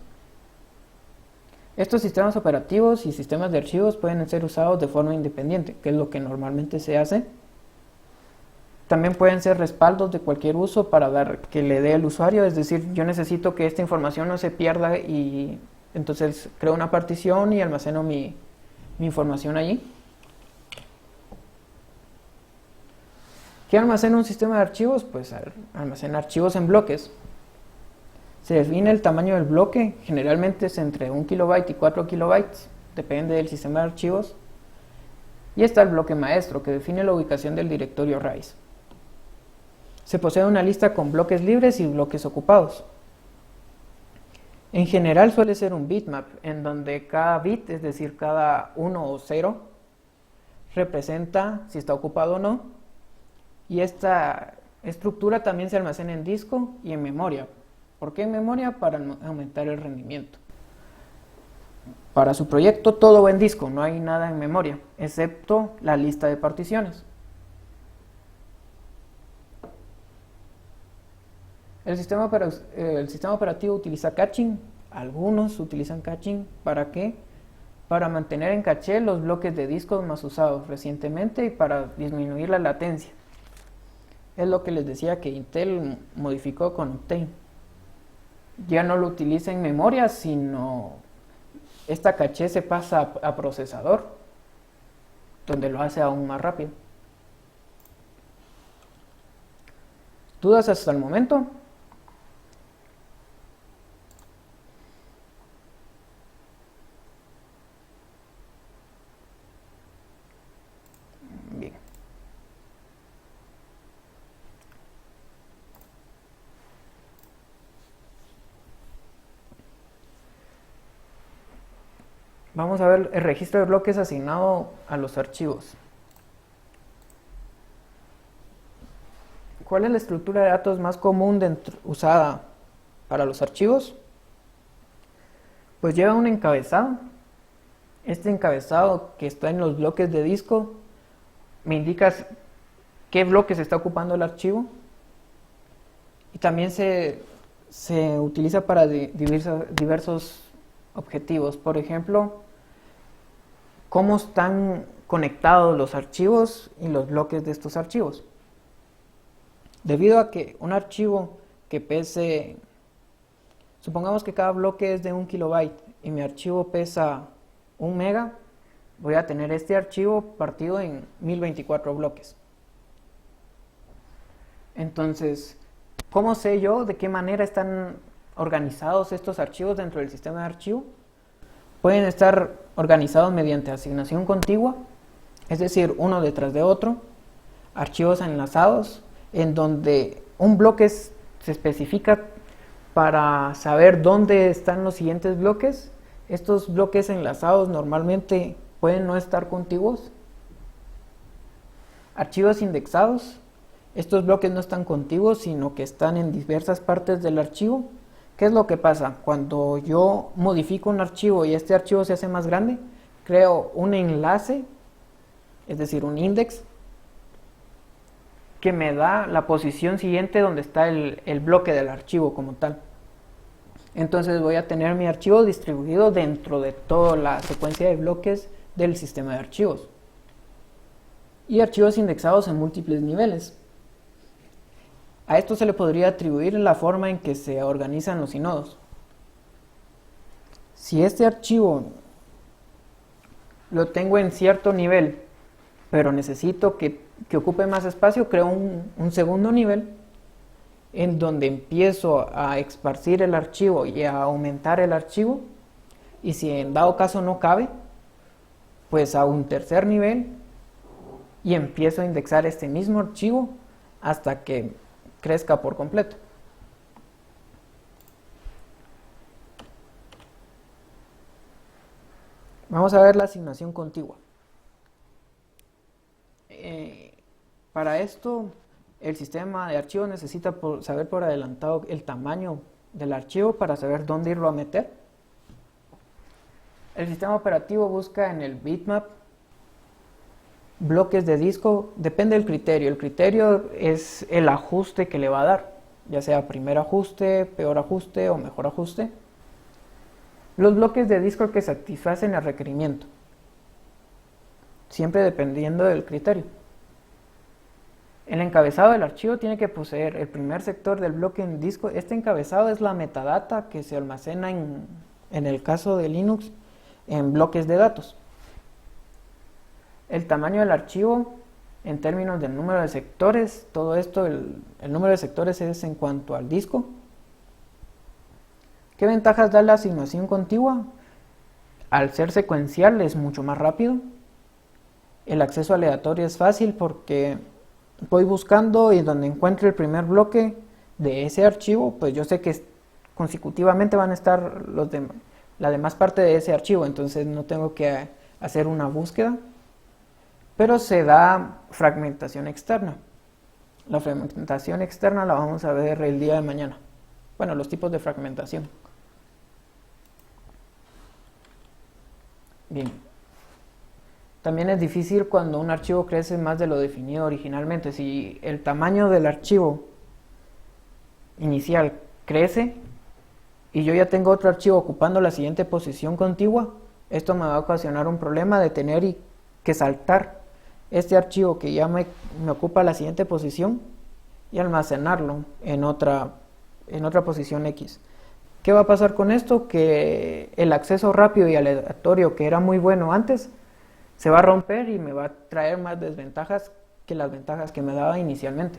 Estos sistemas operativos y sistemas de archivos pueden ser usados de forma independiente, que es lo que normalmente se hace. También pueden ser respaldos de cualquier uso para que le dé el usuario, es decir, yo necesito que esta información no se pierda y entonces creo una partición y almaceno mi información allí. ¿Qué almacena un sistema de archivos? Pues almacena archivos en bloques. Se define el tamaño del bloque, generalmente es entre 1 kilobyte y 4 kilobytes, depende del sistema de archivos. Y está el bloque maestro, que define la ubicación del directorio raíz. Se posee una lista con bloques libres y bloques ocupados. En general suele ser un bitmap, en donde cada bit, es decir, cada 1 o 0, representa si está ocupado o no. Y esta estructura también se almacena en disco y en memoria. ¿Por qué en memoria? Para aumentar el rendimiento. Para su proyecto todo va en disco, no hay nada en memoria, excepto la lista de particiones. El sistema operativo utiliza caching. Algunos utilizan caching. ¿Para qué? Para mantener en caché los bloques de discos más usados recientemente y para disminuir la latencia. Es lo que les decía que Intel modificó con Optane. Ya no lo utiliza en memoria, sino esta caché se pasa a procesador, donde lo hace aún más rápido. ¿Dudas hasta el momento? Bien. Vamos a ver el registro de bloques asignado a los archivos. ¿Cuál es la estructura de datos más común usada para los archivos? Pues lleva un encabezado. Este encabezado que está en los bloques de disco me indica qué bloque se está ocupando el archivo. Y también se utiliza para diversos objetivos. Por ejemplo, cómo están conectados los archivos y los bloques de estos archivos. Debido a que un archivo que pese, supongamos que cada bloque es de 1 kilobyte y mi archivo pesa 1 mega, voy a tener este archivo partido en 1024 bloques. Entonces, ¿cómo sé yo de qué manera están organizados estos archivos dentro del sistema de archivo? Pueden estar organizados mediante asignación contigua, es decir, uno detrás de otro, archivos enlazados, en donde un bloque se especifica para saber dónde están los siguientes bloques. Estos bloques enlazados normalmente pueden no estar contiguos. Archivos indexados. Estos bloques no están contiguos, sino que están en diversas partes del archivo. ¿Qué es lo que pasa? Cuando yo modifico un archivo y este archivo se hace más grande, creo un enlace, es decir, un index, que me da la posición siguiente donde está el bloque del archivo como tal. Entonces voy a tener mi archivo distribuido dentro de toda la secuencia de bloques del sistema de archivos. Y archivos indexados en múltiples niveles. A esto se le podría atribuir la forma en que se organizan los nodos. Si este archivo lo tengo en cierto nivel, pero necesito que ocupe más espacio, creo un segundo nivel en donde empiezo a esparcir el archivo y a aumentar el archivo, y si en dado caso no cabe, pues a un tercer nivel y empiezo a indexar este mismo archivo hasta que crezca por completo. Vamos a ver la asignación contigua. Para esto, el sistema de archivos necesita saber por adelantado el tamaño del archivo para saber dónde irlo a meter. El sistema operativo busca en el bitmap bloques de disco, depende del criterio. El criterio es el ajuste que le va a dar, ya sea primer ajuste, peor ajuste o mejor ajuste. Los bloques de disco que satisfacen el requerimiento, siempre dependiendo del criterio. El encabezado del archivo tiene que poseer el primer sector del bloque en disco. Este encabezado es la metadata que se almacena en el caso de Linux en bloques de datos. El tamaño del archivo en términos del número de sectores, todo esto, el número de sectores es en cuanto al disco. ¿Qué ventajas da la asignación contigua? Al ser secuencial es mucho más rápido. El acceso aleatorio es fácil porque voy buscando y donde encuentre el primer bloque de ese archivo, pues yo sé que consecutivamente van a estar la demás parte de ese archivo, entonces no tengo que hacer una búsqueda. Pero se da fragmentación externa. La fragmentación externa la vamos a ver el día de mañana. Bueno, los tipos de fragmentación. Bien. También es difícil cuando un archivo crece más de lo definido originalmente. Si el tamaño del archivo inicial crece y yo ya tengo otro archivo ocupando la siguiente posición contigua, esto me va a ocasionar un problema de tener que saltar este archivo que ya me ocupa la siguiente posición y almacenarlo en otra posición X. ¿Qué va a pasar con esto? Que el acceso rápido y aleatorio que era muy bueno antes se va a romper y me va a traer más desventajas que las ventajas que me daba inicialmente.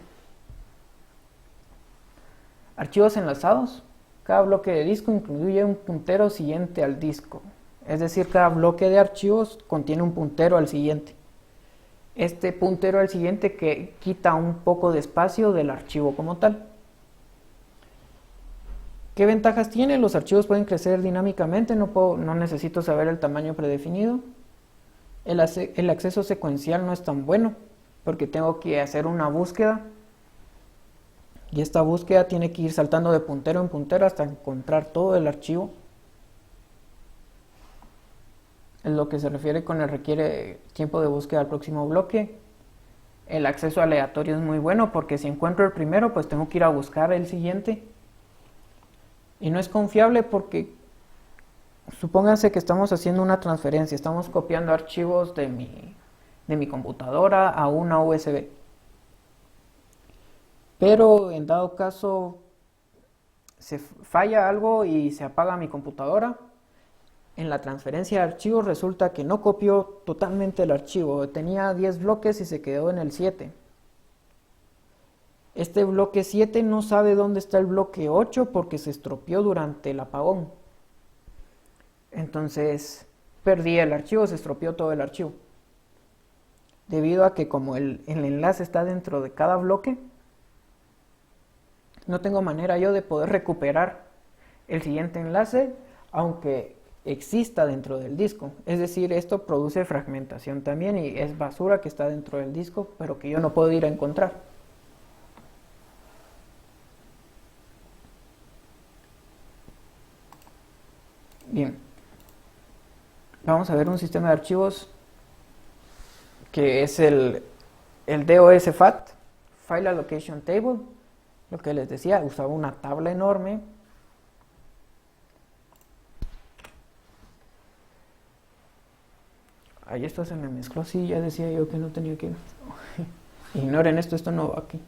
Archivos enlazados. Cada bloque de disco incluye un puntero siguiente al disco. Es decir, cada bloque de archivos contiene un puntero al siguiente. Este puntero al siguiente que quita un poco de espacio del archivo como tal. ¿Qué ventajas tiene? Los archivos pueden crecer dinámicamente, no necesito saber el tamaño predefinido. El acceso secuencial no es tan bueno porque tengo que hacer una búsqueda y esta búsqueda tiene que ir saltando de puntero en puntero hasta encontrar todo el archivo. En lo que se refiere con el requiere tiempo de búsqueda al próximo bloque. El acceso aleatorio es muy bueno porque si encuentro el primero pues tengo que ir a buscar el siguiente. Y no es confiable porque supónganse que estamos haciendo una transferencia, estamos copiando archivos de mi computadora a una USB. Pero en dado caso se falla algo y se apaga mi computadora, en la transferencia de archivos resulta que no copió totalmente el archivo, tenía 10 bloques y se quedó en el 7. Este bloque 7 no sabe dónde está el bloque 8 porque se estropeó durante el apagón. Entonces perdí el archivo, se estropeó todo el archivo. Debido a que como el enlace está dentro de cada bloque, no tengo manera yo de poder recuperar el siguiente enlace, aunque exista dentro del disco. Es decir, esto produce fragmentación también y es basura que está dentro del disco, pero que yo no puedo ir a encontrar. Bien, vamos a ver un sistema de archivos que es el DOS FAT, File Allocation Table. Lo que les decía, usaba una tabla enorme. Ahí esto se me mezcló, sí, ya decía yo que no tenía que... Ignoren esto no va aquí.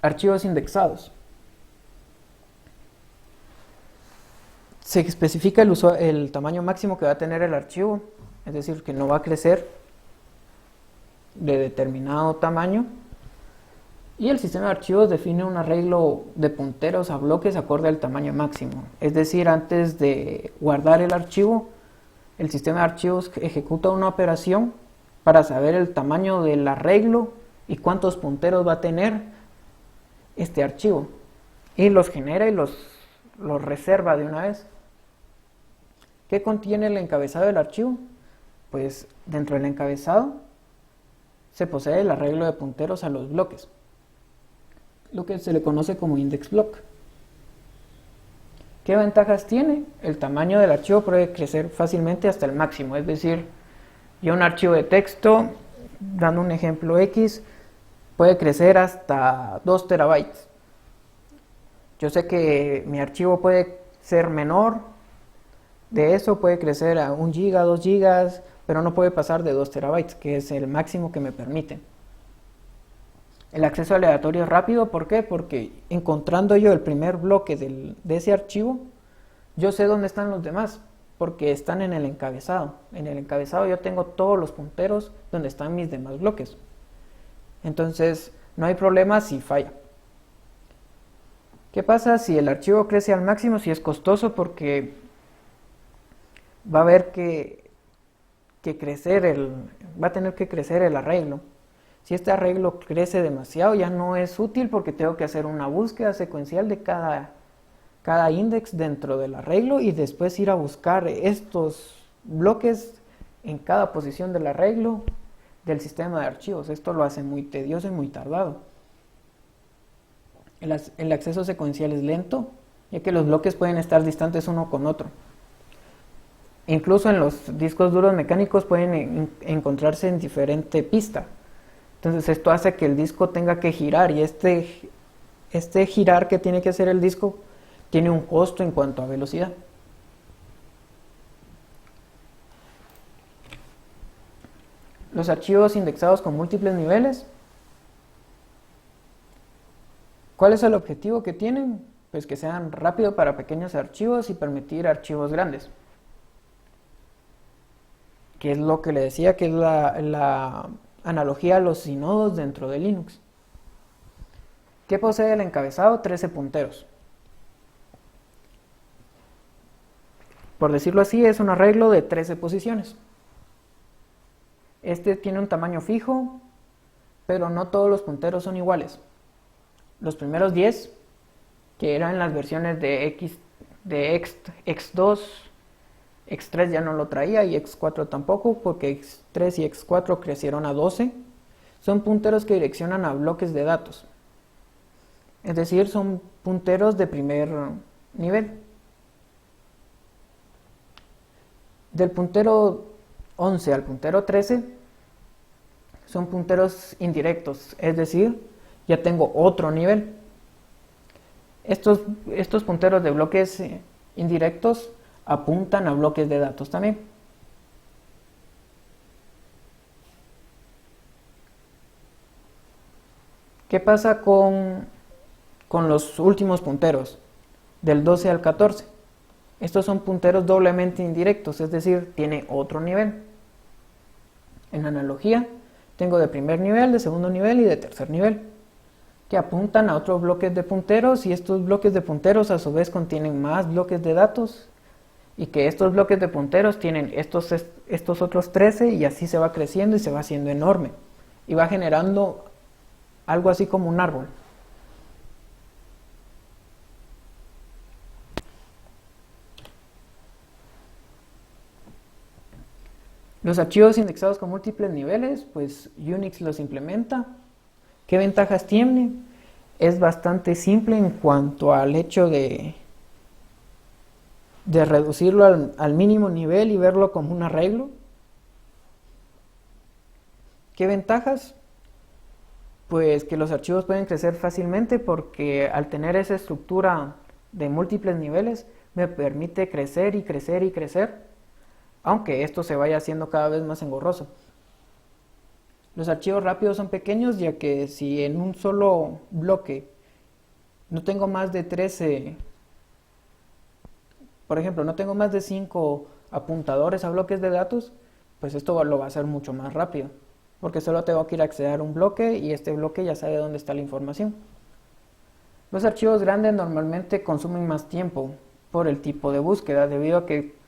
Archivos indexados. Se especifica el tamaño máximo que va a tener el archivo, es decir, que no va a crecer de determinado tamaño. Y el sistema de archivos define un arreglo de punteros a bloques acorde al tamaño máximo. Es decir, antes de guardar el archivo, el sistema de archivos ejecuta una operación para saber el tamaño del arreglo y cuántos punteros va a tener este archivo. Y los genera y los reserva de una vez. ¿Qué contiene el encabezado del archivo? Pues dentro del encabezado se posee el arreglo de punteros a los bloques, lo que se le conoce como index block. ¿Qué ventajas tiene? El tamaño del archivo puede crecer fácilmente hasta el máximo, es decir, yo un archivo de texto, dando un ejemplo X, puede crecer hasta 2 terabytes. Yo sé que mi archivo puede ser menor de eso, puede crecer a 1 giga, 2 gigas, pero no puede pasar de 2 terabytes, que es el máximo que me permiten. El acceso aleatorio es rápido, ¿por qué? Porque encontrando yo el primer bloque de ese archivo, yo sé dónde están los demás, porque están en el encabezado. En el encabezado yo tengo todos los punteros donde están mis demás bloques. Entonces, no hay problema si falla. ¿Qué pasa si el archivo crece al máximo? Si es costoso, porque va a haber va a tener que crecer el arreglo. Si este arreglo crece demasiado, ya no es útil porque tengo que hacer una búsqueda secuencial de cada index dentro del arreglo y después ir a buscar estos bloques en cada posición del arreglo del sistema de archivos. Esto lo hace muy tedioso y muy tardado. El acceso secuencial es lento, ya que los bloques pueden estar distantes uno con otro. Incluso en los discos duros mecánicos pueden encontrarse en diferente pista. Entonces esto hace que el disco tenga que girar y este girar que tiene que hacer el disco tiene un costo en cuanto a velocidad. Los archivos indexados con múltiples niveles. ¿Cuál es el objetivo que tienen? Pues que sean rápidos para pequeños archivos y permitir archivos grandes. Que es lo que le decía, que es la analogía a los sinodos dentro de Linux. ¿Qué posee el encabezado? 13 punteros. Por decirlo así, es un arreglo de 13 posiciones. Este tiene un tamaño fijo, pero no todos los punteros son iguales. Los primeros 10, que eran las versiones de X2, X3 ya no lo traía y X4 tampoco, porque X3 y X4 crecieron a 12, son punteros que direccionan a bloques de datos. Es decir, son punteros de primer nivel. Del puntero 11 al puntero 13 son punteros indirectos, es decir, ya tengo otro nivel. Estos punteros de bloques indirectos apuntan a bloques de datos también. ¿Qué pasa con los últimos punteros? Del 12 al 14. Estos son punteros doblemente indirectos, es decir, tiene otro nivel. En analogía, tengo de primer nivel, de segundo nivel y de tercer nivel, que apuntan a otros bloques de punteros, y estos bloques de punteros a su vez contienen más bloques de datos, y que estos bloques de punteros tienen estos otros 13, y así se va creciendo y se va haciendo enorme, y va generando algo así como un árbol. Los archivos indexados con múltiples niveles, pues Unix los implementa. ¿Qué ventajas tiene? Es bastante simple en cuanto al hecho de reducirlo al mínimo nivel y verlo como un arreglo. ¿Qué ventajas? Pues que los archivos pueden crecer fácilmente, porque al tener esa estructura de múltiples niveles me permite crecer y crecer y crecer, aunque esto se vaya haciendo cada vez más engorroso. Los archivos rápidos son pequeños, ya que si en un solo bloque no tengo más de 13, por ejemplo, no tengo más de 5 apuntadores a bloques de datos, pues esto lo va a hacer mucho más rápido, porque solo tengo que ir a acceder a un bloque y este bloque ya sabe dónde está la información. Los archivos grandes normalmente consumen más tiempo por el tipo de búsqueda, debido a que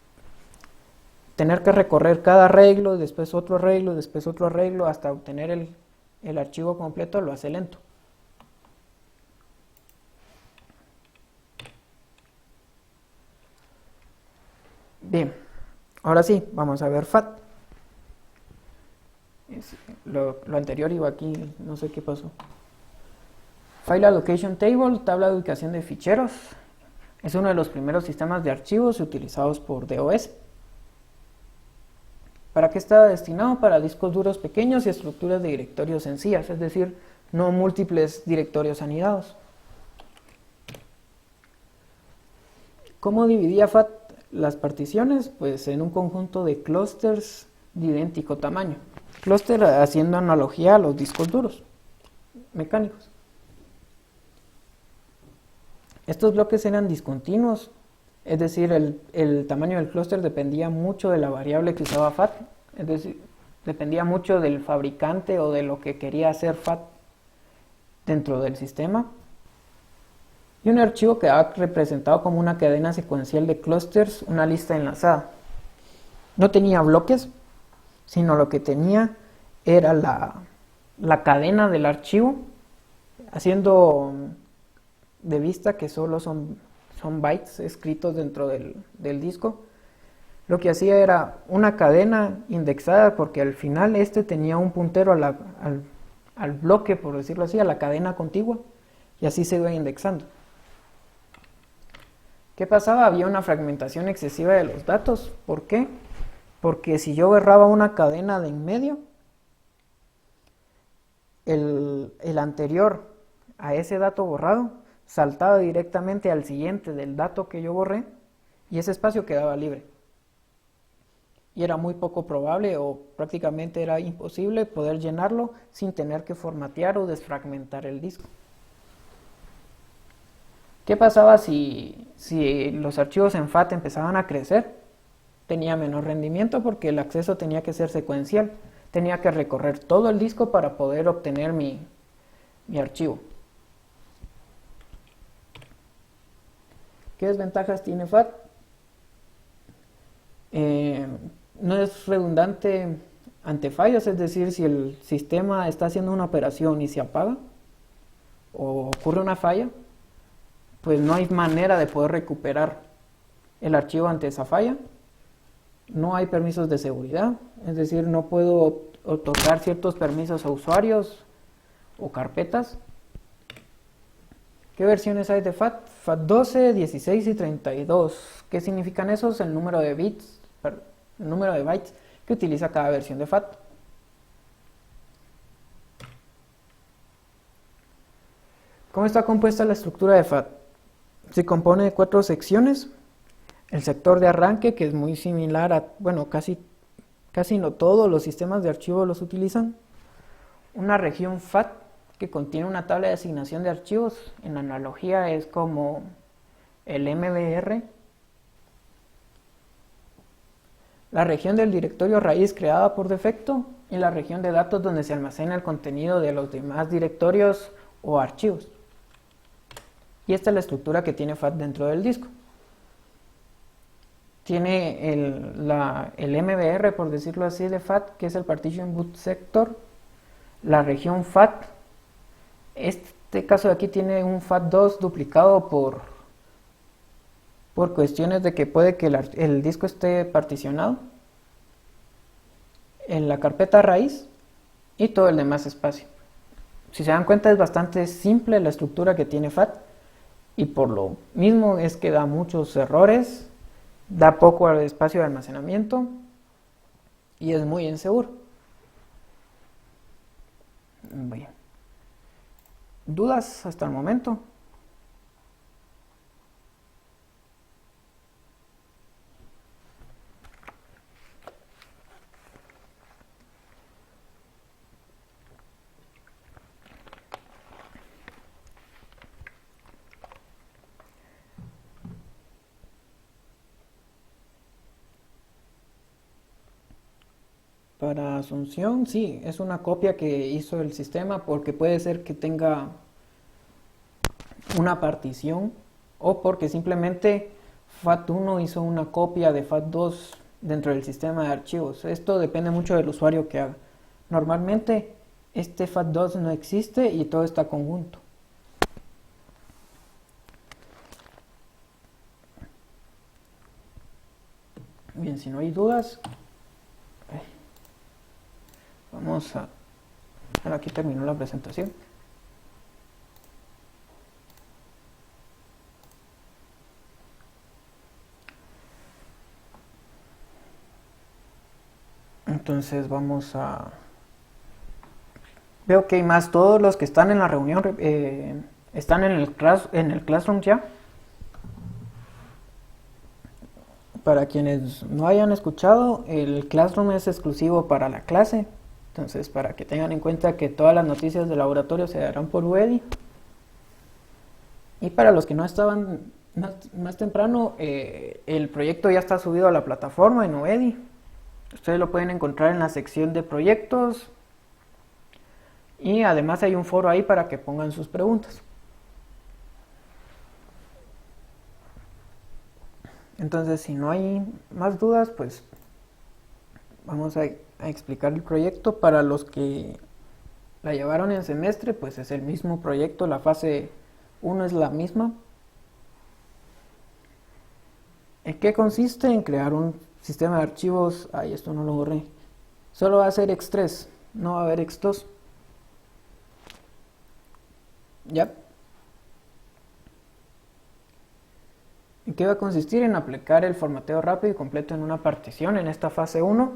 tener que recorrer cada arreglo, después otro arreglo, después otro arreglo, hasta obtener el archivo completo lo hace lento. Bien, ahora sí, vamos a ver FAT. lo anterior iba aquí, no sé qué pasó. File Allocation Table, tabla de ubicación de ficheros. Es uno de los primeros sistemas de archivos utilizados por DOS. ¿Para qué está destinado? Para discos duros pequeños y estructuras de directorios sencillas, es decir, no múltiples directorios anidados. ¿Cómo dividía FAT las particiones? Pues en un conjunto de clústeres de idéntico tamaño. Clúster haciendo analogía a los discos duros mecánicos. Estos bloques eran discontinuos, es decir, el tamaño del clúster dependía mucho de la variable que usaba FAT, es decir, dependía mucho del fabricante o de lo que quería hacer FAT dentro del sistema. Y un archivo quedaba representado como una cadena secuencial de clústeres, una lista enlazada. No tenía bloques, sino lo que tenía era la cadena del archivo, haciendo de vista que solo son bytes escritos dentro del disco. Lo que hacía era una cadena indexada, porque al final tenía un puntero al bloque, por decirlo así, a la cadena contigua, y así se iba indexando. ¿Qué pasaba? Había una fragmentación excesiva de los datos. ¿Por qué? Porque si yo borraba una cadena de en medio, el anterior a ese dato borrado saltaba directamente al siguiente del dato que yo borré y ese espacio quedaba libre. Y era muy poco probable o prácticamente era imposible poder llenarlo sin tener que formatear o desfragmentar el disco. ¿Qué pasaba si los archivos en FAT empezaban a crecer? Tenía menor rendimiento porque el acceso tenía que ser secuencial. Tenía que recorrer todo el disco para poder obtener mi archivo. ¿Qué desventajas tiene FAT? No es redundante ante fallos, es decir, si el sistema está haciendo una operación y se apaga o ocurre una falla, pues no hay manera de poder recuperar el archivo ante esa falla. No hay permisos de seguridad, es decir, no puedo otorgar ciertos permisos a usuarios o carpetas. ¿Qué versiones hay de FAT? FAT 12, 16 y 32. ¿Qué significan esos? El número de bytes que utiliza cada versión de FAT. ¿Cómo está compuesta la estructura de FAT? Se compone de 4 secciones. El sector de arranque, que es muy similar a, bueno, casi no todos los sistemas de archivos los utilizan. Una región FAT, que contiene una tabla de asignación de archivos. En analogía es como el MBR. La región del directorio raíz creada por defecto y la región de datos donde se almacena el contenido de los demás directorios o archivos. Y esta es la estructura que tiene FAT dentro del disco. Tiene el MBR, por decirlo así, de FAT, que es el Partition Boot Sector. La región FAT, este caso de aquí tiene un FAT2 duplicado por cuestiones de que puede que el disco esté particionado en la carpeta raíz y todo el demás espacio. Si se dan cuenta, es bastante simple la estructura que tiene FAT y por lo mismo es que da muchos errores, da poco espacio de almacenamiento y es muy inseguro. Bien. ¿Dudas hasta el momento? Para Asunción, sí, es una copia que hizo el sistema porque puede ser que tenga una partición o porque simplemente FAT1 hizo una copia de FAT2 dentro del sistema de archivos. Esto depende mucho del usuario que haga. Normalmente este FAT2 no existe y todo está conjunto. Bien, si no hay dudas, Vamos a... Bueno, aquí terminó la presentación. Entonces vamos a... Veo que hay más, todos los que están en la reunión están en el Classroom ya. Para quienes no hayan escuchado, el Classroom es exclusivo para la clase. Entonces, para que tengan en cuenta que todas las noticias del laboratorio se darán por UEDI. Y para los que no estaban más temprano, el proyecto ya está subido a la plataforma en UEDI. Ustedes lo pueden encontrar en la sección de proyectos. Y además hay un foro ahí para que pongan sus preguntas. Entonces, si no hay más dudas, pues vamos a explicar el proyecto. Para los que la llevaron en semestre, pues es el mismo proyecto, la fase 1 es la misma. ¿En qué consiste? En crear un sistema de archivos. Ay, esto no lo borré. Solo va a ser x3, no va a haber x2. ¿Ya? ¿En qué va a consistir? En aplicar el formateo rápido y completo en una partición en esta fase 1.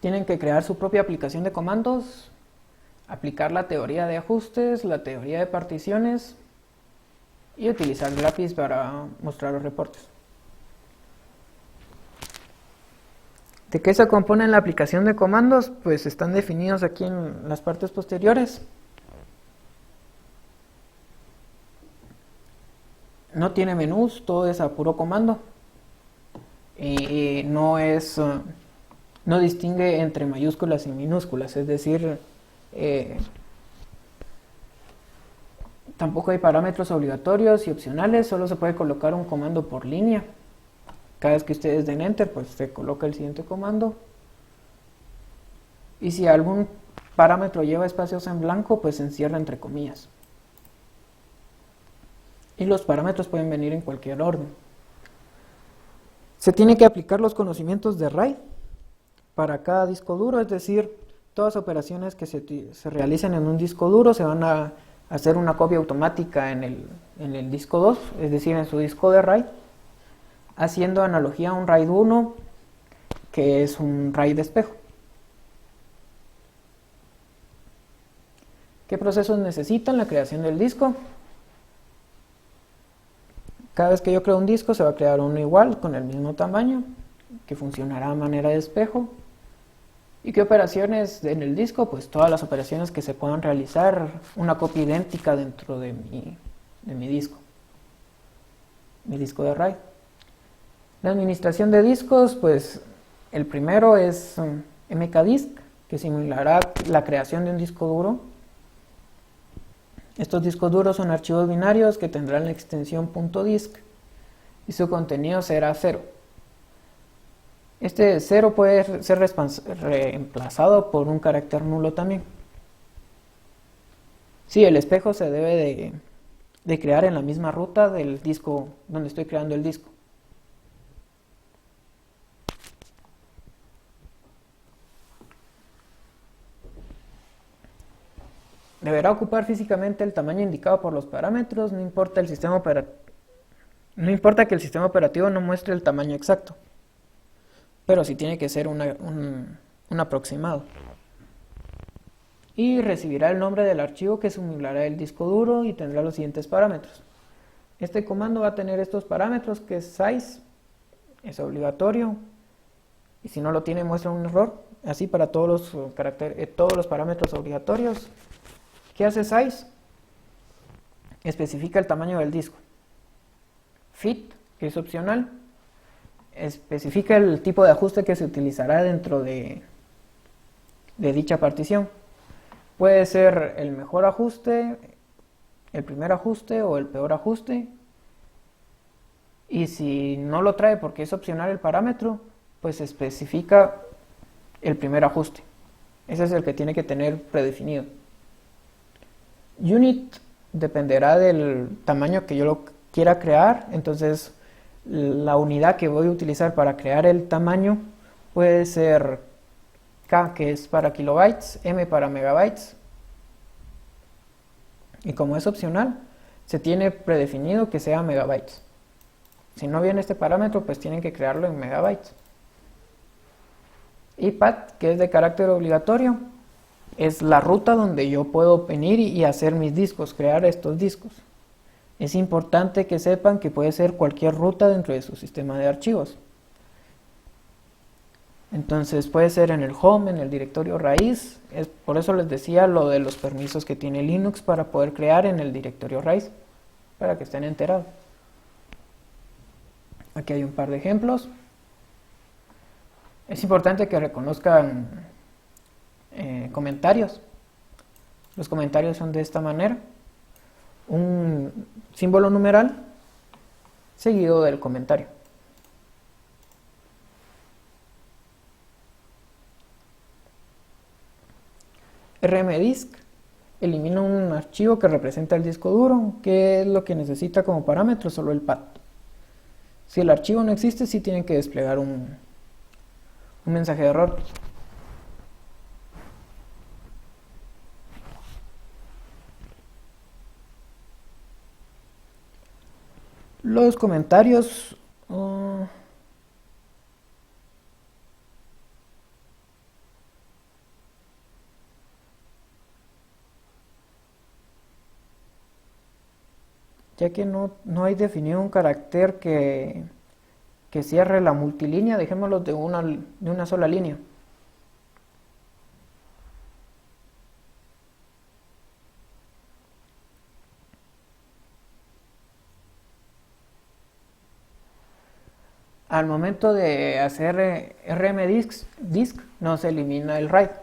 Tienen que crear su propia aplicación de comandos, aplicar la teoría de ajustes, la teoría de particiones y utilizar el lápiz para mostrar los reportes. ¿De qué se compone la aplicación de comandos? Pues están definidos aquí en las partes posteriores. No tiene menús, todo es a puro comando. Y no distingue entre mayúsculas y minúsculas, es decir, tampoco hay parámetros obligatorios y opcionales, solo se puede colocar un comando por línea. Cada vez que ustedes den enter, pues se coloca el siguiente comando. Y si algún parámetro lleva espacios en blanco, pues se encierra entre comillas. Y los parámetros pueden venir en cualquier orden. Se tiene que aplicar los conocimientos de RAID para cada disco duro, es decir, todas las operaciones que se realicen en un disco duro se van a hacer una copia automática en el disco 2, es decir, en su disco de RAID, haciendo analogía a un RAID 1, que es un RAID de espejo. ¿Qué procesos necesitan? La creación del disco. Cada vez que yo creo un disco se va a crear uno igual, con el mismo tamaño, que funcionará a manera de espejo. ¿Y qué operaciones en el disco? Pues todas las operaciones que se puedan realizar, una copia idéntica dentro de mi disco de RAID. La administración de discos, pues el primero es mkdisk, que simulará la creación de un disco duro. Estos discos duros son archivos binarios que tendrán la extensión .disk y su contenido será 0. Este 0 puede ser reemplazado por un carácter nulo también. Sí, el espejo se debe de crear en la misma ruta del disco donde estoy creando el disco. Deberá ocupar físicamente el tamaño indicado por los parámetros, no importa que el sistema operativo no muestre el tamaño exacto, pero sí tiene que ser un aproximado. Y recibirá el nombre del archivo que simulará el disco duro y tendrá los siguientes parámetros. Este comando va a tener estos parámetros, que es size, es obligatorio, y si no lo tiene muestra un error, así para todos los parámetros obligatorios. ¿Qué hace size? Especifica el tamaño del disco. Fit, que es opcional, especifica el tipo de ajuste que se utilizará dentro de dicha partición. Puede ser el mejor ajuste, el primer ajuste o el peor ajuste. Y si no lo trae porque es opcional el parámetro, pues especifica el primer ajuste. Ese es el que tiene que tener predefinido. Unit dependerá del tamaño que yo lo quiera crear, entonces la unidad que voy a utilizar para crear el tamaño Puede ser K, que es para kilobytes, M para megabytes. Y como es opcional, se tiene predefinido que sea megabytes. Si no viene este parámetro, pues tienen que crearlo en megabytes. Y path, que es de carácter obligatorio, es la ruta donde yo puedo venir y hacer mis discos, crear estos discos. Es importante que sepan que puede ser cualquier ruta dentro de su sistema de archivos. Entonces puede ser en el home, en el directorio raíz. Por eso les decía lo de los permisos que tiene Linux para poder crear en el directorio raíz, para que estén enterados. Aquí hay un par de ejemplos. Es importante que reconozcan comentarios. Los comentarios son de esta manera: un símbolo numeral seguido del comentario. RMDisk elimina un archivo que representa el disco duro, que es lo que necesita como parámetro solo el path. Si el archivo no existe, sí tienen que desplegar un mensaje de error. Los comentarios ya que no hay definido un carácter que cierre la multilínea, dejémoslo de una sola línea. Al momento de hacer rmdisk no se elimina el write,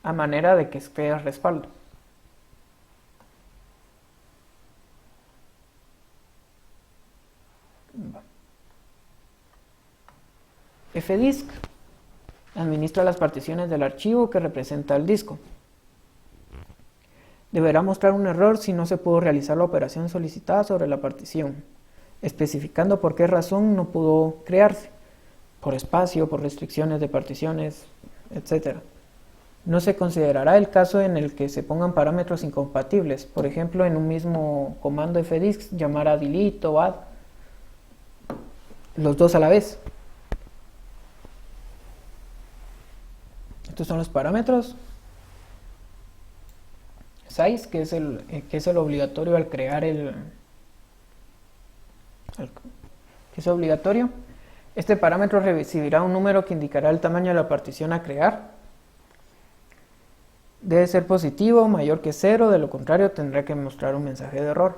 a manera de que esté al respaldo. Fdisk administra las particiones del archivo que representa el disco. Deberá mostrar un error si no se pudo realizar la operación solicitada sobre la partición, especificando por qué razón no pudo crearse, por espacio, por restricciones de particiones, etc. No se considerará el caso en el que se pongan parámetros incompatibles, por ejemplo en un mismo comando fdisk llamar a delete o add, los dos a la vez. Estos son los parámetros. Size, que es el obligatorio al crear que es obligatorio. Este parámetro recibirá un número que indicará el tamaño de la partición a crear. Debe ser positivo, mayor que 0, de lo contrario tendrá que mostrar un mensaje de error.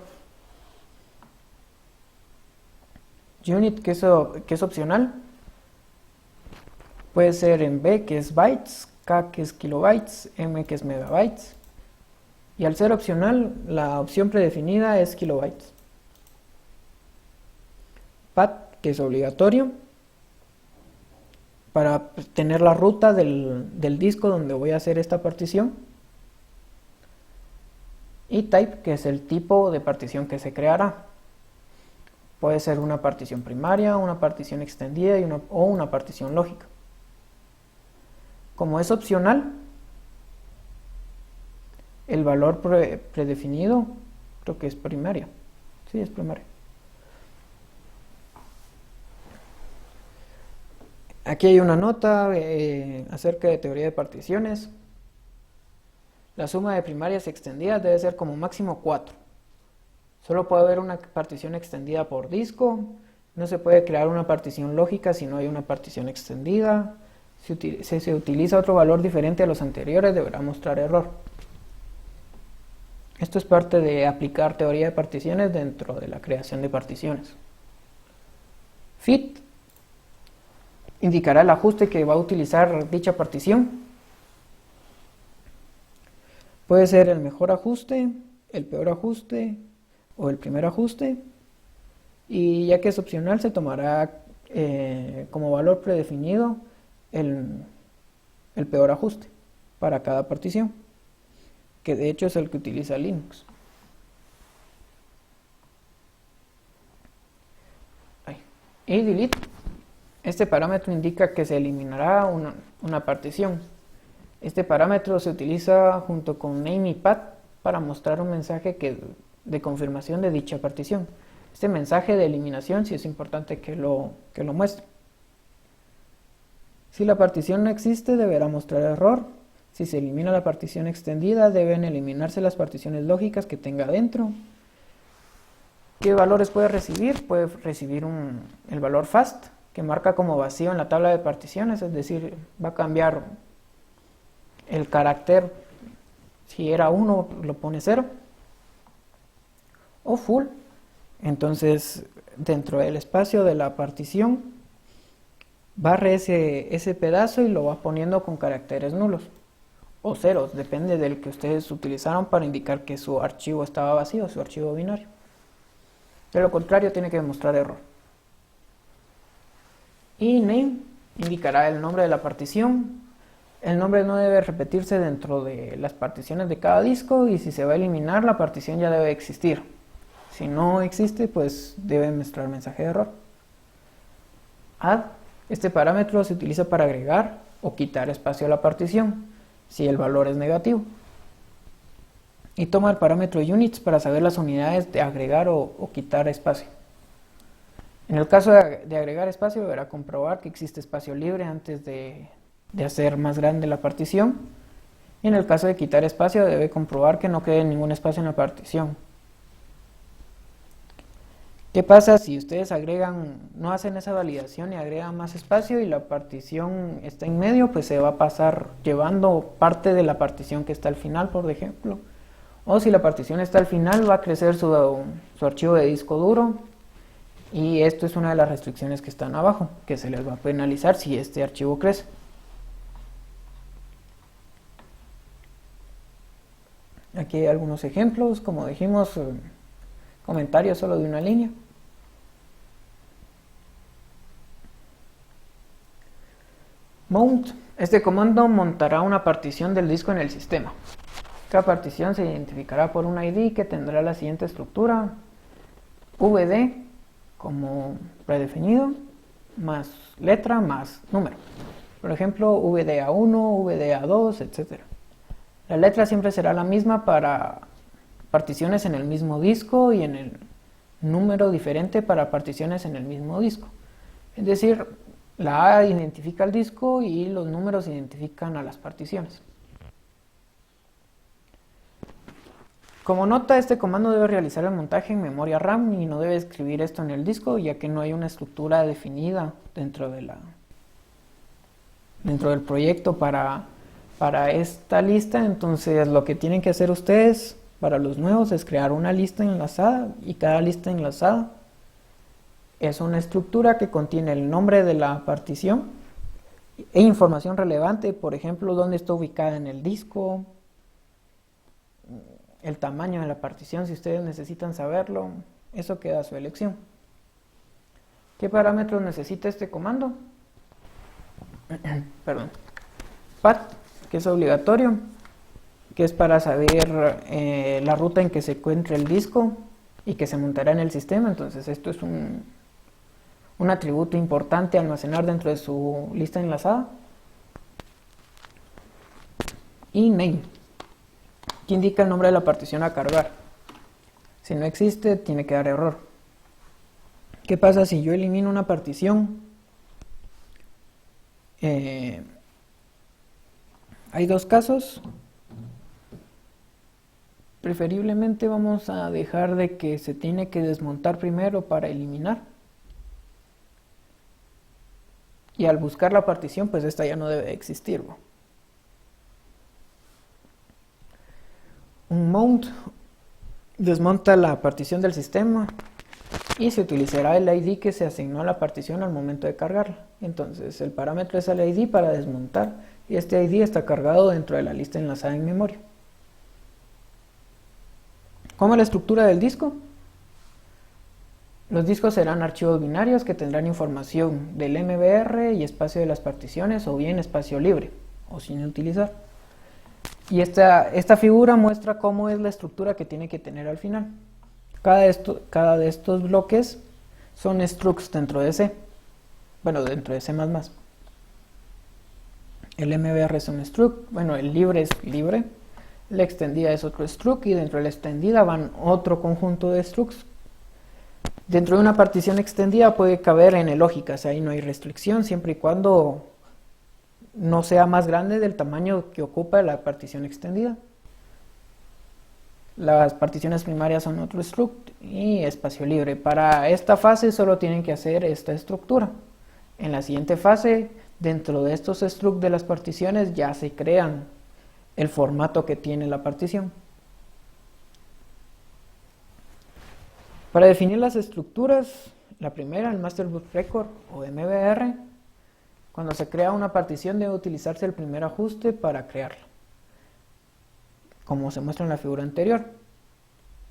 Unit, que es opcional, puede ser en B, que es bytes, K, que es kilobytes, M, que es megabytes. Y al ser opcional, la opción predefinida es kilobytes. Path, que es obligatorio, para tener la ruta del disco donde voy a hacer esta partición. Y type, que es el tipo de partición que se creará. Puede ser una partición primaria, una partición extendida o una partición lógica. Como es opcional, el valor predefinido creo que es primaria. Sí, es primaria. Aquí hay una nota acerca de teoría de particiones. La suma de primarias extendidas debe ser como máximo 4. Solo puede haber una partición extendida por disco. No se puede crear una partición lógica si no hay una partición extendida. Si se utiliza otro valor diferente a los anteriores, deberá mostrar error. Esto es parte de aplicar teoría de particiones dentro de la creación de particiones. Fit indicará el ajuste que va a utilizar dicha partición. Puede ser el mejor ajuste, el peor ajuste o el primer ajuste. Y ya que es opcional, se tomará como valor predefinido el peor ajuste para cada partición, que de hecho es el que utiliza Linux. Y delete Este parámetro indica que se eliminará una partición. Este parámetro se utiliza junto con name y path para mostrar un mensaje de confirmación de dicha partición. Este mensaje de eliminación sí es importante que lo muestre. Si la partición no existe, deberá mostrar error. Si se elimina la partición extendida, deben eliminarse las particiones lógicas que tenga dentro. ¿Qué valores puede recibir? Puede recibir el valor fast, que marca como vacío en la tabla de particiones, es decir, va a cambiar el carácter. Si era 1, lo pone 0. O full, entonces dentro del espacio de la partición barre ese pedazo y lo va poniendo con caracteres nulos o ceros, depende del que ustedes utilizaron para indicar que su archivo estaba vacío, su archivo binario. De lo contrario, tiene que mostrar error. Y name indicará el nombre de la partición. El nombre no debe repetirse dentro de las particiones de cada disco, y si se va a eliminar, la partición ya debe existir. Si no existe, pues debe mostrar mensaje de error. Add. Este parámetro se utiliza para agregar o quitar espacio a la partición, si el valor es negativo. Y toma el parámetro units para saber las unidades de agregar o quitar espacio. En el caso de agregar espacio, deberá comprobar que existe espacio libre antes de hacer más grande la partición. Y en el caso de quitar espacio, debe comprobar que no quede ningún espacio en la partición. ¿Qué pasa si ustedes no hacen esa validación y agregan más espacio y la partición está en medio? Pues se va a pasar llevando parte de la partición que está al final, por ejemplo. O si la partición está al final, va a crecer su archivo de disco duro. Y esto es una de las restricciones que están abajo, que se les va a penalizar si este archivo crece. Aquí hay algunos ejemplos, como dijimos, comentarios solo de una línea. Mount. Este comando montará una partición del disco en el sistema. Cada partición se identificará por un ID que tendrá la siguiente estructura: VD como predefinido, más letra, más número. Por ejemplo, VDA1, VDA2, etc. La letra siempre será la misma para particiones en el mismo disco y en el número diferente para particiones en el mismo disco. Es decir, la A identifica el disco y los números identifican a las particiones. Como nota, este comando debe realizar el montaje en memoria RAM y no debe escribir esto en el disco, ya que no hay una estructura definida dentro del proyecto para esta lista. Entonces lo que tienen que hacer ustedes para los nuevos es crear una lista enlazada, y cada lista enlazada es una estructura que contiene el nombre de la partición e información relevante, por ejemplo, dónde está ubicada en el disco, el tamaño de la partición si ustedes necesitan saberlo. Eso queda a su elección. ¿Qué parámetros necesita este comando? Perdón. Path, que es obligatorio, que es para saber la ruta en que se encuentra el disco y que se montará en el sistema. Entonces esto es un atributo importante a almacenar dentro de su lista enlazada. Y name, que indica el nombre de la partición a cargar. Si no existe, tiene que dar error. ¿Qué pasa si yo elimino una partición? Hay dos casos. Preferiblemente vamos a dejar de que se tiene que desmontar primero para eliminar. Y al buscar la partición, pues esta ya no debe existir. Un mount desmonta la partición del sistema y se utilizará el ID que se asignó a la partición al momento de cargarla. Entonces el parámetro es el ID para desmontar, y este ID está cargado dentro de la lista enlazada en memoria. ¿Cómo es la estructura del disco? Los discos serán archivos binarios que tendrán información del MBR y espacio de las particiones, o bien espacio libre o sin utilizar. Y esta figura muestra cómo es la estructura que tiene que tener al final. Cada de estos bloques son structs dentro de C. bueno, dentro de C++. El MBR es un struct, bueno, el libre es libre, la extendida es otro struct y dentro de la extendida van otro conjunto de structs. Dentro de una partición extendida puede caber n lógicas, ahí no hay restricción siempre y cuando no sea más grande del tamaño que ocupa la partición extendida. Las particiones primarias son otro struct y espacio libre. Para esta fase solo tienen que hacer esta estructura. En la siguiente fase, dentro de estos structs de las particiones ya se crean el formato que tiene la partición. Para definir las estructuras, la primera, el Master Boot Record o MBR, cuando se crea una partición debe utilizarse el primer ajuste para crearla, como se muestra en la figura anterior.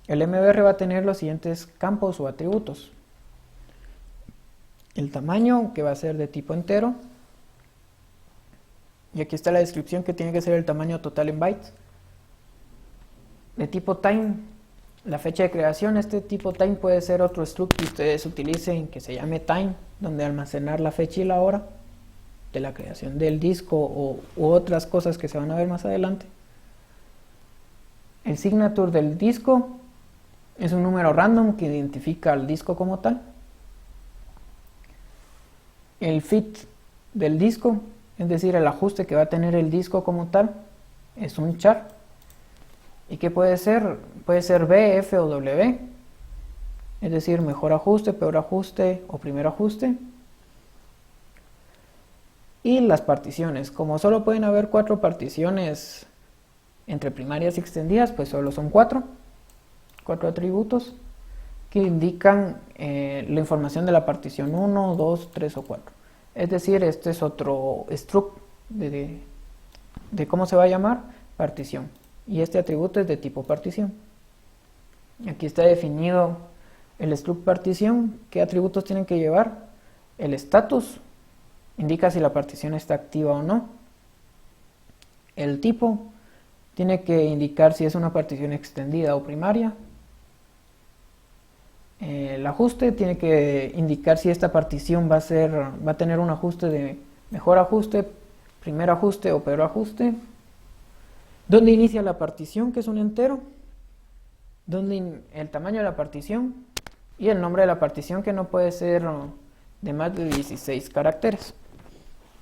El MBR va a tener los siguientes campos o atributos. El tamaño, que va a ser de tipo entero, y aquí está la descripción que tiene que ser el tamaño total en bytes. De tipo time, la fecha de creación, este tipo time puede ser otro struct que ustedes utilicen que se llame time, donde almacenar la fecha y la hora de la creación del disco u otras cosas que se van a ver más adelante. El signature del disco es un número random que identifica al disco como tal. El fit del disco, es decir, el ajuste que va a tener el disco como tal, es un char. ¿Y qué puede ser? Puede ser B, F o W, es decir, mejor ajuste, peor ajuste o primer ajuste. Y las particiones, como solo pueden haber 4 particiones entre primarias y extendidas, pues solo son 4 atributos que indican la información de la partición 1, 2, 3 o 4. Es decir, este es otro struct de cómo se va a llamar partición. Y este atributo es de tipo partición. Aquí está definido el struct partición, qué atributos tienen que llevar. El status indica si la partición está activa o no. El tipo tiene que indicar si es una partición extendida o primaria. El ajuste tiene que indicar si esta partición va a tener un ajuste de mejor ajuste, primer ajuste o peor ajuste. ¿Dónde inicia la partición, que es un entero? El tamaño de la partición y el nombre de la partición, que no puede ser de más de 16 caracteres.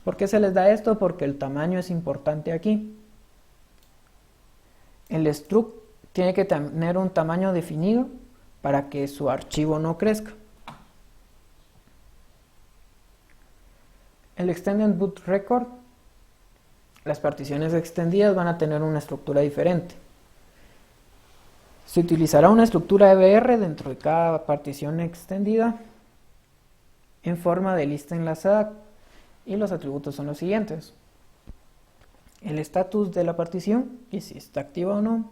¿Por qué se les da esto? Porque el tamaño es importante aquí. El struct tiene que tener un tamaño definido para que su archivo no crezca. El Extended Boot Record, las particiones extendidas van a tener una estructura diferente. Se utilizará una estructura EBR dentro de cada partición extendida en forma de lista enlazada y los atributos son los siguientes. El estatus de la partición y si está activa o no.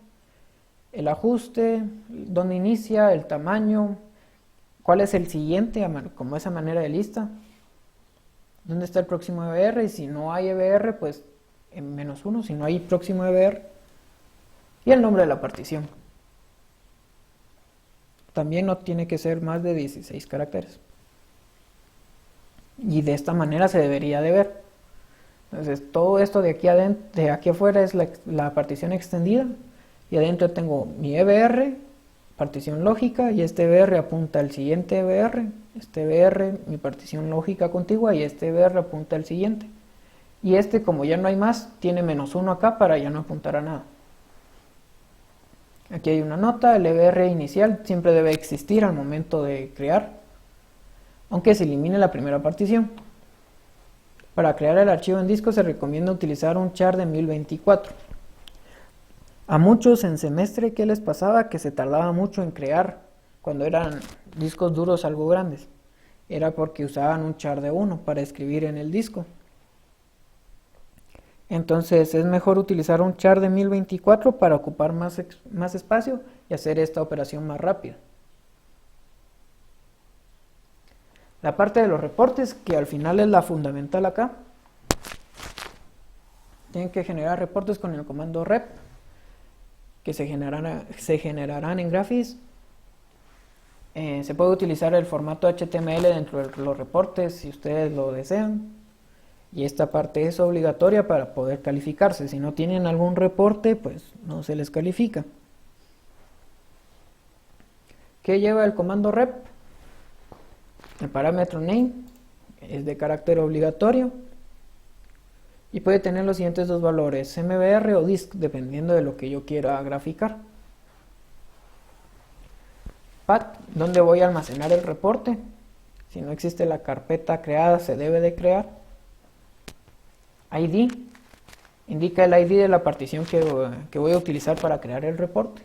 El ajuste, dónde inicia, el tamaño, cuál es el siguiente, como esa manera de lista, dónde está el próximo EBR y si no hay EBR, pues en -1, si no hay próximo EBR, y el nombre de la partición. También no tiene que ser más de 16 caracteres. Y de esta manera se debería de ver. Entonces todo esto de aquí afuera es la partición extendida. Y adentro tengo mi EBR, partición lógica, y este EBR apunta al siguiente EBR, este EBR, mi partición lógica contigua, y este EBR apunta al siguiente. Y este, como ya no hay más, tiene -1 acá para ya no apuntar a nada. Aquí hay una nota, el EBR inicial siempre debe existir al momento de crear, aunque se elimine la primera partición. Para crear el archivo en disco se recomienda utilizar un char de 1024. A muchos en semestre, ¿qué les pasaba? Que se tardaba mucho en crear cuando eran discos duros algo grandes. Era porque usaban un char de 1 para escribir en el disco. Entonces es mejor utilizar un char de 1024 para ocupar más espacio y hacer esta operación más rápida. La parte de los reportes, que al final es la fundamental acá. Tienen que generar reportes con el comando rep, que se generarán en Graphics. Se puede utilizar el formato HTML dentro de los reportes si ustedes lo desean. Y esta parte es obligatoria para poder calificarse. Si no tienen algún reporte, pues no se les califica. ¿Qué lleva el comando rep? El parámetro name es de carácter obligatorio y puede tener los siguientes dos valores, mbr o disk, dependiendo de lo que yo quiera graficar. Path, donde voy a almacenar el reporte. Si no existe la carpeta creada, se debe de crear. ID, indica el ID de la partición que voy a utilizar para crear el reporte.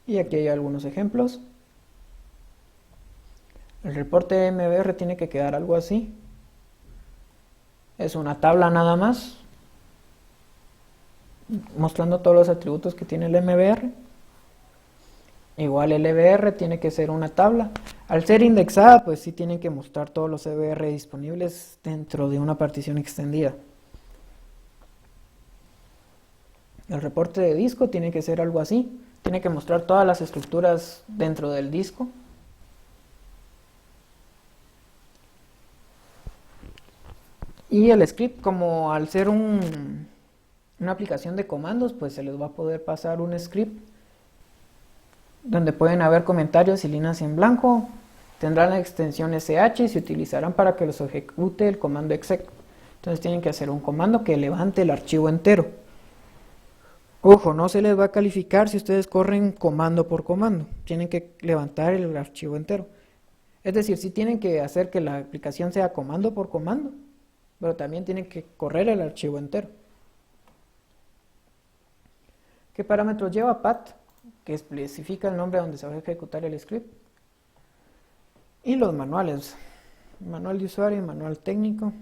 Y aquí hay algunos ejemplos. El reporte MBR tiene que quedar algo así. Es una tabla nada más, mostrando todos los atributos que tiene el MBR. Igual el EBR tiene que ser una tabla. Al ser indexada, pues sí tienen que mostrar todos los EBR disponibles dentro de una partición extendida. El reporte de disco tiene que ser algo así. Tiene que mostrar todas las estructuras dentro del disco. Y el script, como al ser una aplicación de comandos, pues se les va a poder pasar un script donde pueden haber comentarios y líneas en blanco. Tendrán la extensión sh y se utilizarán para que los ejecute el comando exec. Entonces tienen que hacer un comando que levante el archivo entero. Ojo, no se les va a calificar si ustedes corren comando por comando. Tienen que levantar el archivo entero. Es decir, sí tienen que hacer que la aplicación sea comando por comando, pero también tienen que correr el archivo entero. ¿Qué parámetros lleva path? Que especifica el nombre donde se va a ejecutar el script. Y los manuales, manual de usuario y manual técnico.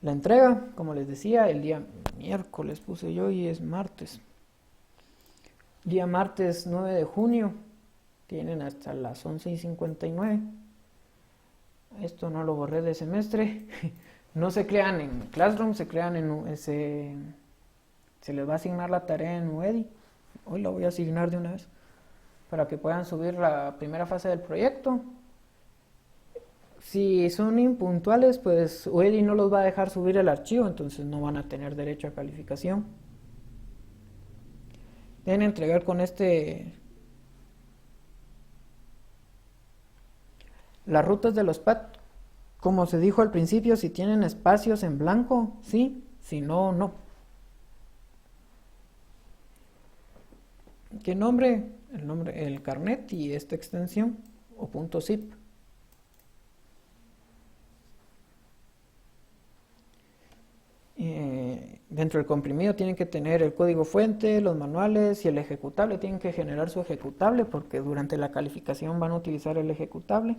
La entrega, como les decía, el día miércoles puse yo y es martes. Día martes 9 de junio, tienen hasta las 11:59. Esto no lo borré de semestre. No se crean en Classroom, se crean en se les va a asignar la tarea en UEDI. Hoy la voy a asignar de una vez para que puedan subir la primera fase del proyecto. Si son impuntuales, pues UEDI no los va a dejar subir el archivo, entonces no van a tener derecho a calificación. Deben entregar con las rutas de los paths. Como se dijo al principio, si tienen espacios en blanco, sí, si no, no. ¿Qué nombre? El carnet y esta extensión o .zip. Dentro del comprimido tienen que tener el código fuente, los manuales y el ejecutable. Tienen que generar su ejecutable porque durante la calificación van a utilizar el ejecutable.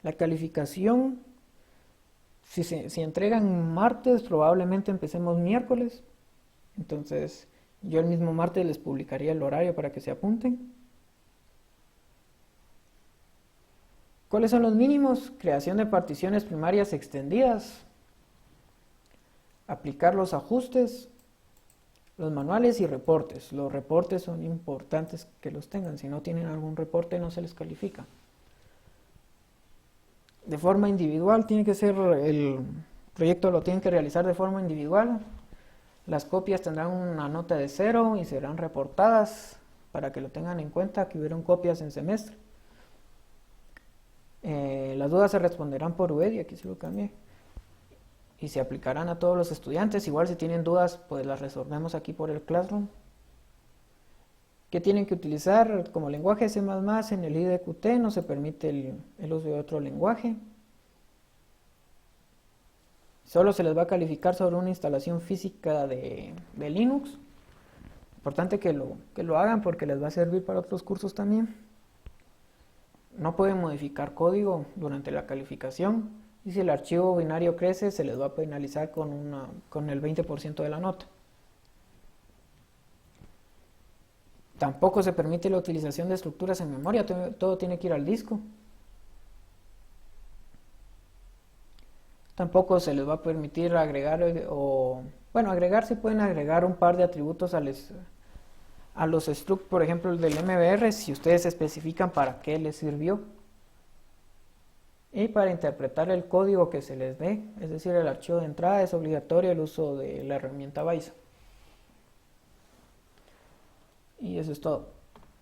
La calificación, si entregan martes, probablemente empecemos miércoles. Entonces, yo el mismo martes les publicaría el horario para que se apunten. ¿Cuáles son los mínimos? Creación de particiones primarias extendidas. Aplicar los ajustes, los manuales y reportes. Los reportes son importantes que los tengan. Si no tienen algún reporte, no se les califica. De forma individual, tiene que ser el proyecto lo tienen que realizar de forma individual. Las copias tendrán una nota de 0 y serán reportadas para que lo tengan en cuenta que hubieron copias en semestre. Las dudas se responderán por UEDI, aquí se lo cambié. Y se aplicarán a todos los estudiantes. Igual si tienen dudas, pues las resolvemos aquí por el Classroom. ¿Qué tienen que utilizar? Como lenguaje C++, en el IDQT no se permite el uso de otro lenguaje. Solo se les va a calificar sobre una instalación física de Linux. Importante que lo hagan porque les va a servir para otros cursos también. No pueden modificar código durante la calificación. Y si el archivo binario crece, se les va a penalizar con el 20% de la nota. Tampoco se permite la utilización de estructuras en memoria, todo tiene que ir al disco. Tampoco se les va a permitir agregar o Bueno, agregar sí pueden agregar un par de atributos a los struct, por ejemplo, el del MBR, si ustedes especifican para qué les sirvió. Y para interpretar el código que se les dé, es decir, el archivo de entrada, es obligatorio el uso de la herramienta Bison. Y eso es todo.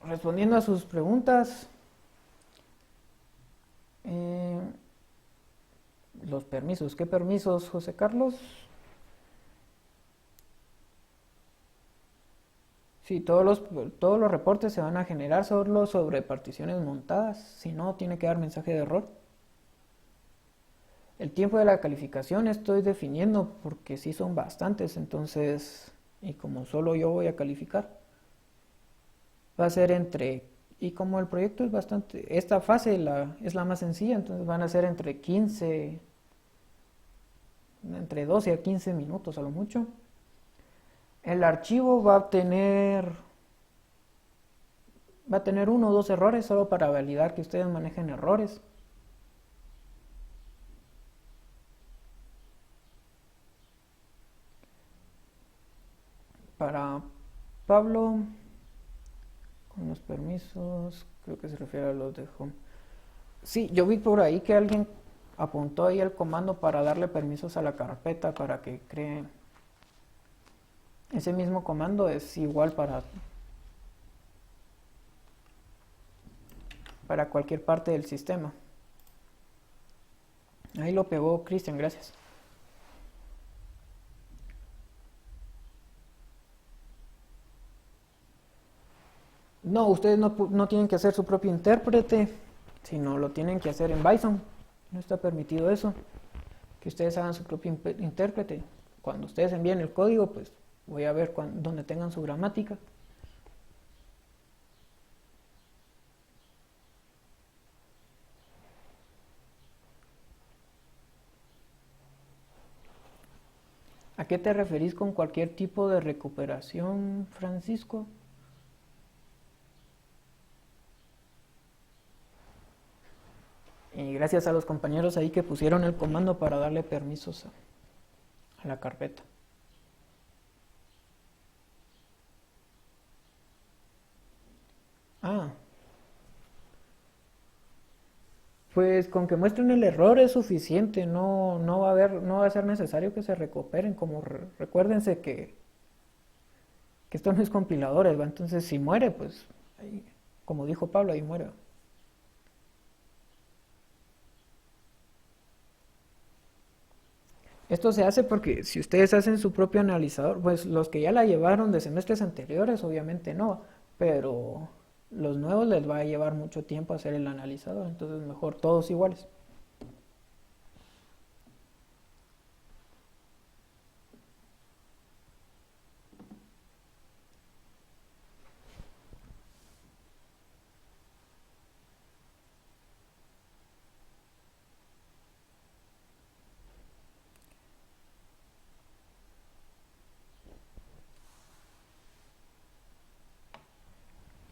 Respondiendo a sus preguntas, los permisos. ¿Qué permisos, José Carlos? Sí, todos los reportes se van a generar solo sobre particiones montadas, si no, tiene que dar mensaje de error. El tiempo de la calificación estoy definiendo porque sí son bastantes, entonces, y como solo yo voy a calificar, va a ser y como el proyecto es bastante, esta fase es la más sencilla, entonces van a ser entre 12 a 15 minutos a lo mucho. El archivo va a tener uno o dos errores solo para validar que ustedes manejen errores. Para Pablo, con los permisos, creo que se refiere a los de home. Sí, yo vi por ahí que alguien apuntó ahí el comando para darle permisos a la carpeta para que cree. Ese mismo comando es igual para cualquier parte del sistema. Ahí lo pegó Cristian, gracias. No, ustedes no tienen que hacer su propio intérprete, sino lo tienen que hacer en Bison. No está permitido eso, que ustedes hagan su propio intérprete. Cuando ustedes envíen el código, pues voy a ver dónde tengan su gramática. ¿A qué te referís con cualquier tipo de recuperación, Francisco? Y gracias a los compañeros ahí que pusieron el comando para darle permisos a la carpeta. Ah, pues con que muestren el error es suficiente, no va a ser necesario que se recuperen, como recuérdense que esto no es compiladores, ¿va? Entonces si muere, pues, ahí, como dijo Pablo, ahí muere. Esto se hace porque si ustedes hacen su propio analizador, pues los que ya la llevaron de semestres anteriores, obviamente no, pero los nuevos les va a llevar mucho tiempo hacer el analizador, entonces mejor todos iguales.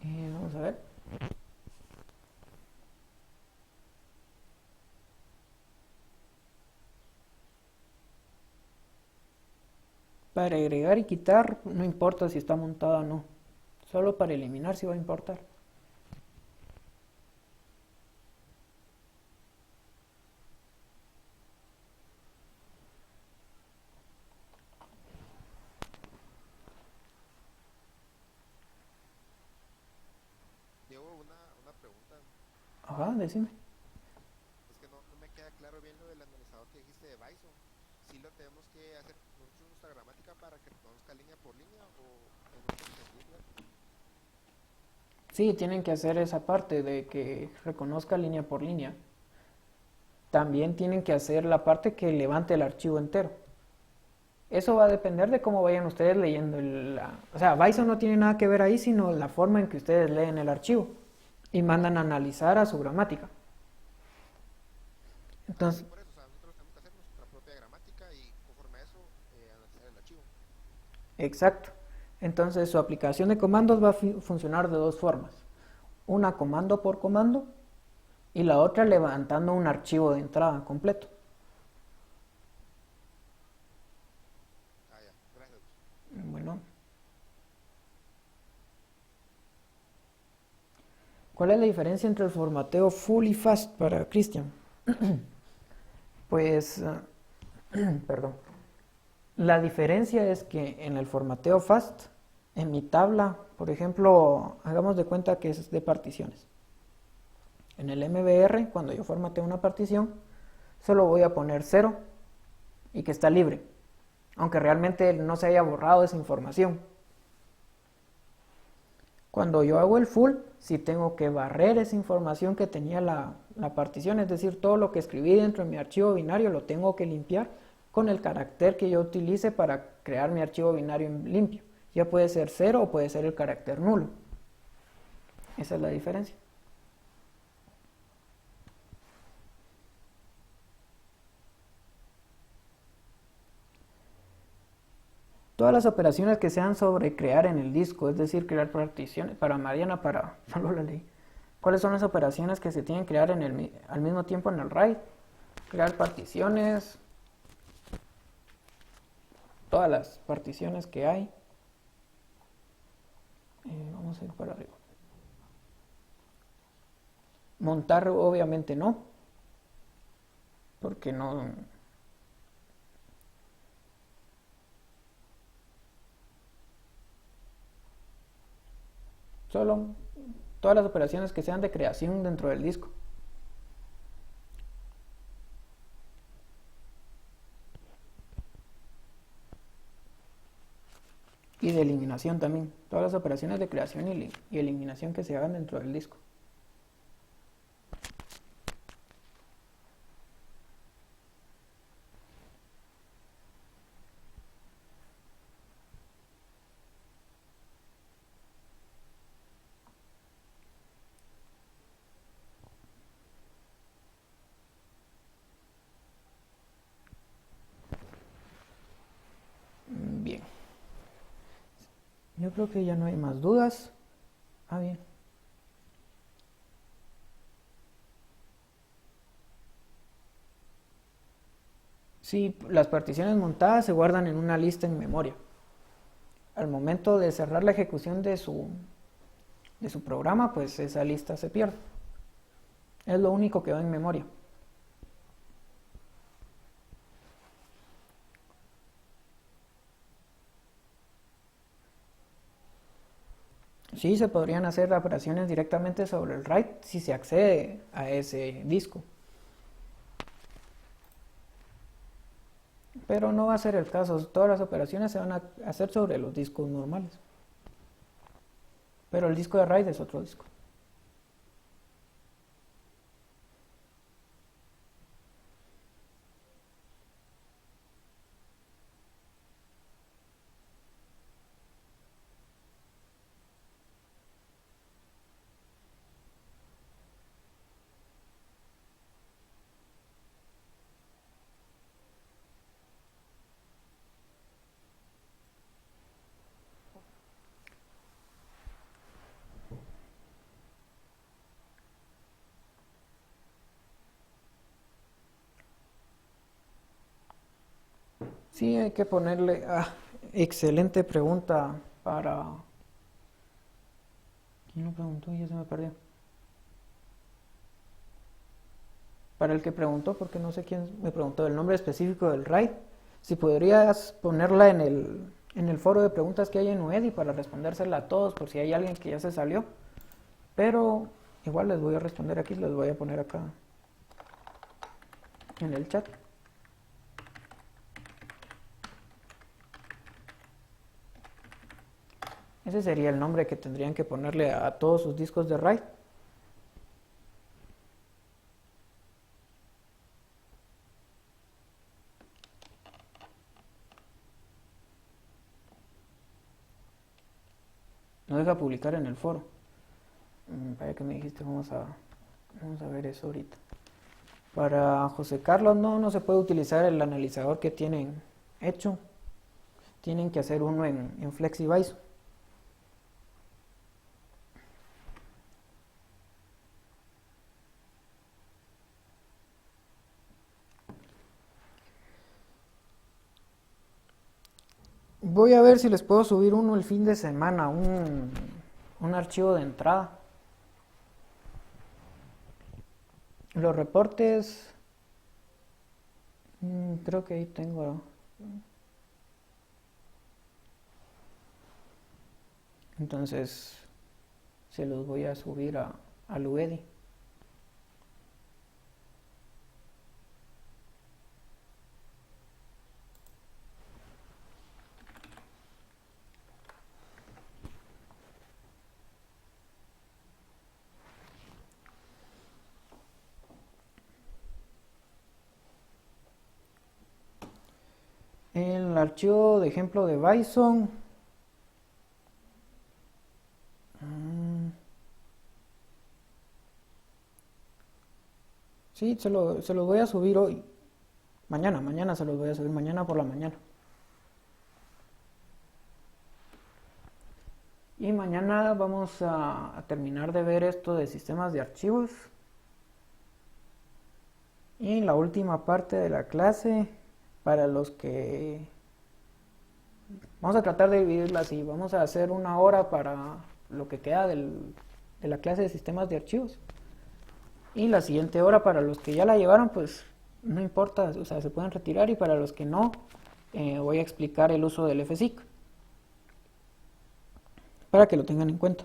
Vamos a ver. Para agregar y quitar, no importa si está montada o no. Solo para eliminar si va a importar. Diego, una pregunta. Ajá, decime. Es que no me queda claro bien lo del analizador que dijiste de Bison. ¿Sí lo tenemos que hacer nosotros nuestra gramática para que reconozca línea por línea o no te entendí bien? Sí, tienen que hacer esa parte de que reconozca línea por línea. También tienen que hacer la parte que levante el archivo entero. Eso va a depender de cómo vayan ustedes leyendo o sea, Bison no tiene nada que ver ahí, sino la forma en que ustedes leen el archivo y mandan a analizar a su gramática. Ah, sí, Entonces, por eso. O sea, nosotros tenemos que hacer nuestra propia gramática y conforme a eso analizar el archivo. exacto. Entonces, su aplicación de comandos va a funcionar de dos formas. Una comando por comando y la otra levantando un archivo de entrada completo. Ah, ya. ¿Cuál es la diferencia entre el formateo full y fast para Cristian? Pues, perdón. La diferencia es que en el formateo fast, en mi tabla, por ejemplo, hagamos de cuenta que es de particiones. En el MBR, cuando yo formateo una partición, solo voy a poner 0 y que está libre, aunque realmente no se haya borrado esa información. Cuando yo hago el full, sí tengo que barrer esa información que tenía la partición, es decir, todo lo que escribí dentro de mi archivo binario lo tengo que limpiar con el carácter que yo utilice para crear mi archivo binario limpio. Ya puede ser 0 o puede ser el carácter nulo. Esa es la diferencia. Todas las operaciones que sean sobre crear en el disco, es decir, crear particiones, para Mariana, solo la ley. ¿Cuáles son las operaciones que se tienen que crear al mismo tiempo en el RAID? Crear particiones, todas las particiones que hay. Vamos a ir para arriba. Montar obviamente no, porque no... Solo todas las operaciones que sean de creación dentro del disco. Y de eliminación también. Todas las operaciones de creación y eliminación que se hagan dentro del disco. Bien. Yo creo que ya no hay más dudas. Bien. Sí, las particiones montadas se guardan en una lista en memoria. Al momento de cerrar la ejecución de su programa, pues esa lista se pierde. Es lo único que va en memoria. Sí, se podrían hacer operaciones directamente sobre el RAID si se accede a ese disco. Pero no va a ser el caso. Todas las operaciones se van a hacer sobre los discos normales. Pero el disco de RAID es otro disco. Sí, hay que ponerle... excelente pregunta para... ¿Quién lo preguntó? Ya se me perdió. Para el que preguntó, porque no sé quién me preguntó el nombre específico del RAID. Si podrías ponerla en el foro de preguntas que hay en UEDI para respondérsela a todos, por si hay alguien que ya se salió. Pero igual les voy a responder aquí, les voy a poner acá en el chat. Ese sería el nombre que tendrían que ponerle a todos sus discos de RAID. No deja publicar en el foro. Para que me dijiste, vamos a ver eso ahorita. Para José Carlos no se puede utilizar el analizador que tienen hecho. Tienen que hacer uno en FlexiBISO. Voy a ver si les puedo subir uno el fin de semana, un archivo de entrada. Los reportes, creo que ahí tengo. Entonces se los voy a subir a Luedi. El archivo de ejemplo de Bison. Sí, se los voy a subir hoy. Mañana se los voy a subir, mañana por la mañana. Y mañana vamos a terminar de ver esto de sistemas de archivos. Y la última parte de la clase, para los que... Vamos a tratar de dividirla así. Vamos a hacer una hora para lo que queda de la clase de sistemas de archivos. Y la siguiente hora para los que ya la llevaron, pues no importa, o sea, se pueden retirar. Y para los que no, voy a explicar el uso del FSIC, para que lo tengan en cuenta.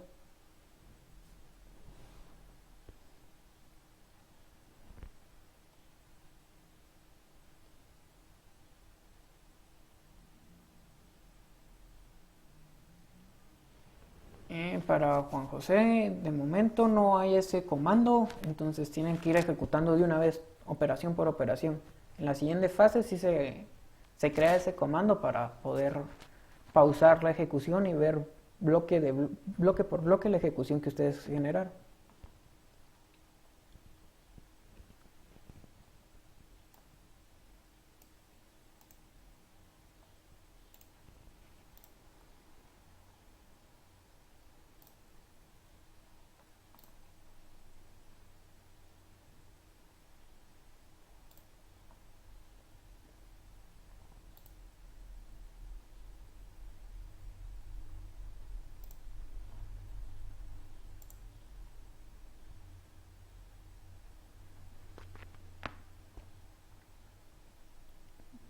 Para Juan José, de momento no hay ese comando, entonces tienen que ir ejecutando de una vez, operación por operación. En la siguiente fase sí se crea ese comando para poder pausar la ejecución y ver bloque por bloque la ejecución que ustedes generaron.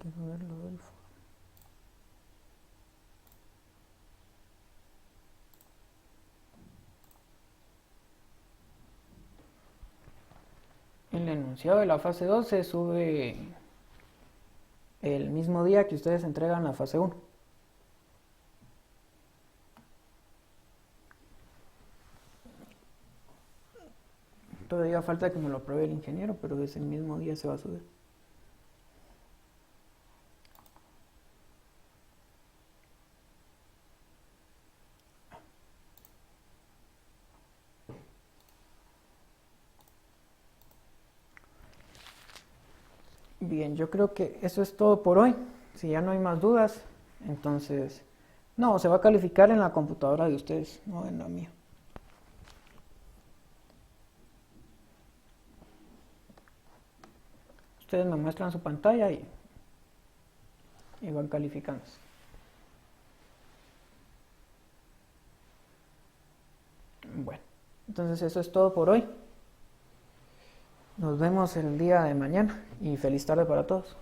Quiero ver lo del El enunciado de la fase 2 se sube el mismo día que ustedes entregan la fase 1. Todavía falta que me lo apruebe el ingeniero, pero ese mismo día se va a subir. Bien, yo creo que eso es todo por hoy. Si ya no hay más dudas, entonces... No, se va a calificar en la computadora de ustedes, no en la mía. Ustedes me muestran su pantalla y van calificando. Bueno, entonces eso es todo por hoy. Nos vemos el día de mañana y feliz tarde para todos.